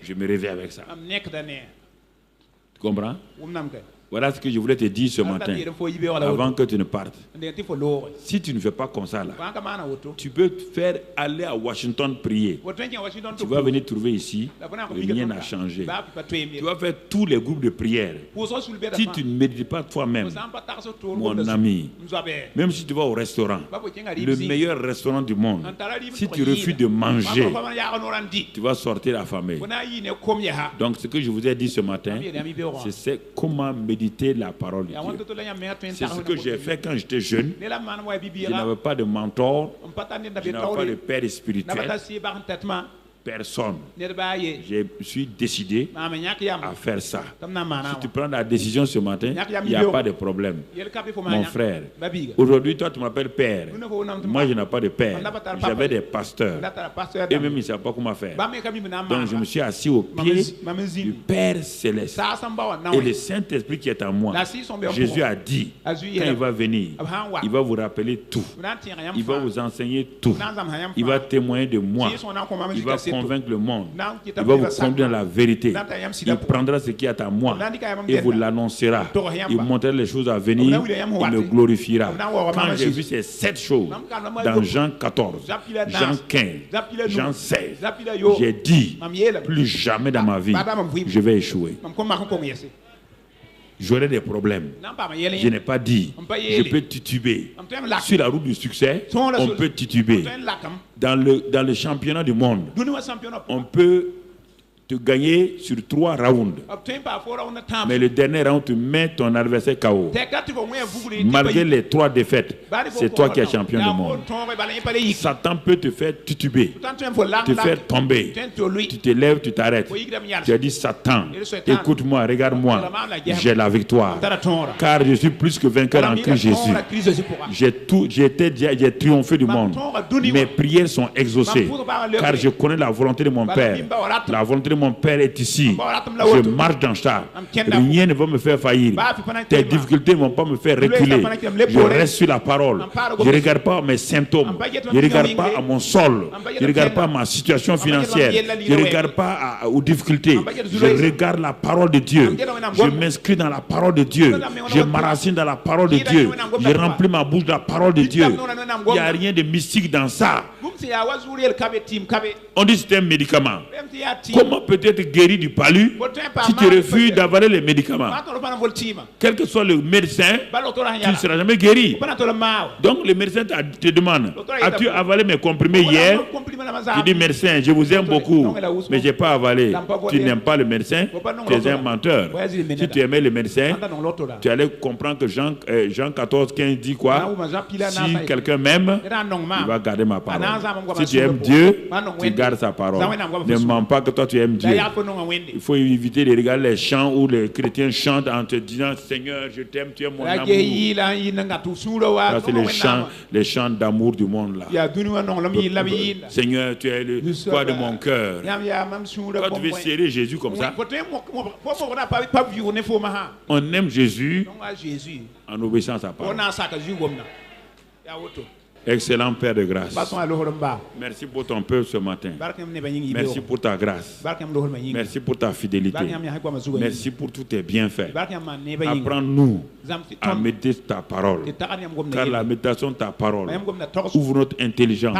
Je me réveille avec ça. Tu comprends? Voilà ce que je voulais te dire ce matin, avant que tu ne partes. Si tu ne fais pas comme ça, là, tu peux faire aller à Washington prier. Tu vas venir trouver ici, rien n'a changé. Tu vas faire tous les groupes de prière. Si tu ne médites pas toi-même, mon ami, même si tu vas au restaurant, le meilleur restaurant du monde, si tu refuses de manger, tu vas sortir affamé. Donc ce que je vous ai dit ce matin, c'est comment méditer la parole de Dieu. C'est ce que j'ai fait quand j'étais jeune. Je n'avais pas de mentor, je n'avais pas de père spirituel, personne. Je suis décidé à faire ça. Si tu prends la décision ce matin, il n'y a pas de problème. Mon frère, aujourd'hui, toi, tu m'appelles père. Moi, je n'ai pas de père. J'avais des pasteurs. Et même, ils ne savent pas comment faire. Donc, je me suis assis au pied du Père Céleste. Et le Saint-Esprit qui est en moi, Jésus a dit, quand il va venir, il va vous rappeler tout. Il va vous enseigner tout. Il va témoigner de moi. Il va convaincre le monde. Il va vous conduire dans la vérité. Il prendra ce qui est à moi et vous l'annoncera. Il montrera les choses à venir. Il me glorifiera. Quand j'ai vu ces 7 choses dans Jean 14, Jean 15, Jean 16, j'ai dit, plus jamais dans ma vie, je vais échouer. J'aurai des problèmes. Je n'ai pas dit, je peux tituber. Sur la route du succès, on peut tituber. Dans le championnat du monde, on peut te gagner sur 3 rounds. Mais le dernier round, tu mets ton adversaire KO. Malgré les 3 défaites, c'est toi qui es champion du monde. Satan peut te faire tituber, te faire tomber. Tu te lèves, tu t'arrêtes. Tu as dit Satan, écoute-moi, regarde-moi, j'ai la victoire. Car je suis plus que vainqueur en Christ Jésus. J'ai triomphé du monde. Mes prières sont exaucées. Car je connais la volonté de mon Père. La volonté de mon Père est ici. Je marche dans ça. Rien ne va me faire faillir. Tes difficultés ne vont pas me faire reculer. Je reste sur la parole. Je ne regarde pas mes symptômes. Je ne regarde pas à mon sol. Je ne regarde pas à ma situation financière. Je ne regarde pas aux difficultés. Je regarde la parole de Dieu. Je m'inscris dans la parole de Dieu. Je m'enracine dans la parole de Dieu. Je remplis ma bouche de la parole de Dieu. Il n'y a rien de mystique dans ça. On dit que c'est un médicament. Comment peut-être guéri du palu si tu refuses d'avaler les médicaments? Quel que soit le médecin, tu ne seras jamais guéri. Donc le médecin te demande, as-tu avalé mes comprimés hier? Tu dis, médecin, je vous aime beaucoup, mais je n'ai pas avalé. Tu n'aimes pas le médecin, tu es un menteur. Si tu aimais le médecin, tu allais comprendre que Jean 14, 15 dit quoi? Si quelqu'un m'aime, il va garder ma parole. Si tu aimes Dieu, tu gardes sa parole. Ne mens pas que toi tu aimes Dieu. Il faut éviter de regarder les chants où les chrétiens chantent en te disant, Seigneur, je t'aime, tu es mon amour. Ça, c'est les chants d'amour du monde là. Seigneur, tu es le quoi de mon cœur. Quand tu veux serrer Jésus comme ça, on aime Jésus en obéissant à sa parole. Excellent Père de grâce. Merci pour ton peuple ce matin. Merci pour ta grâce. Merci pour ta fidélité. Merci pour tous tes bienfaits. Apprends-nous à méditer ta parole. Car la méditation de ta parole ouvre notre intelligence,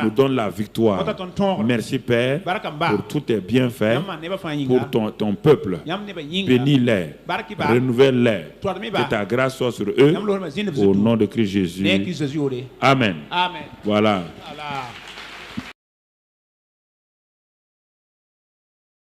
nous donne la victoire. Merci Père pour tous tes bienfaits, pour ton peuple. Bénis-les, renouvelle-les. Que ta grâce soit sur eux. Au nom de Christ Jésus. Amen. Amen. Voilà.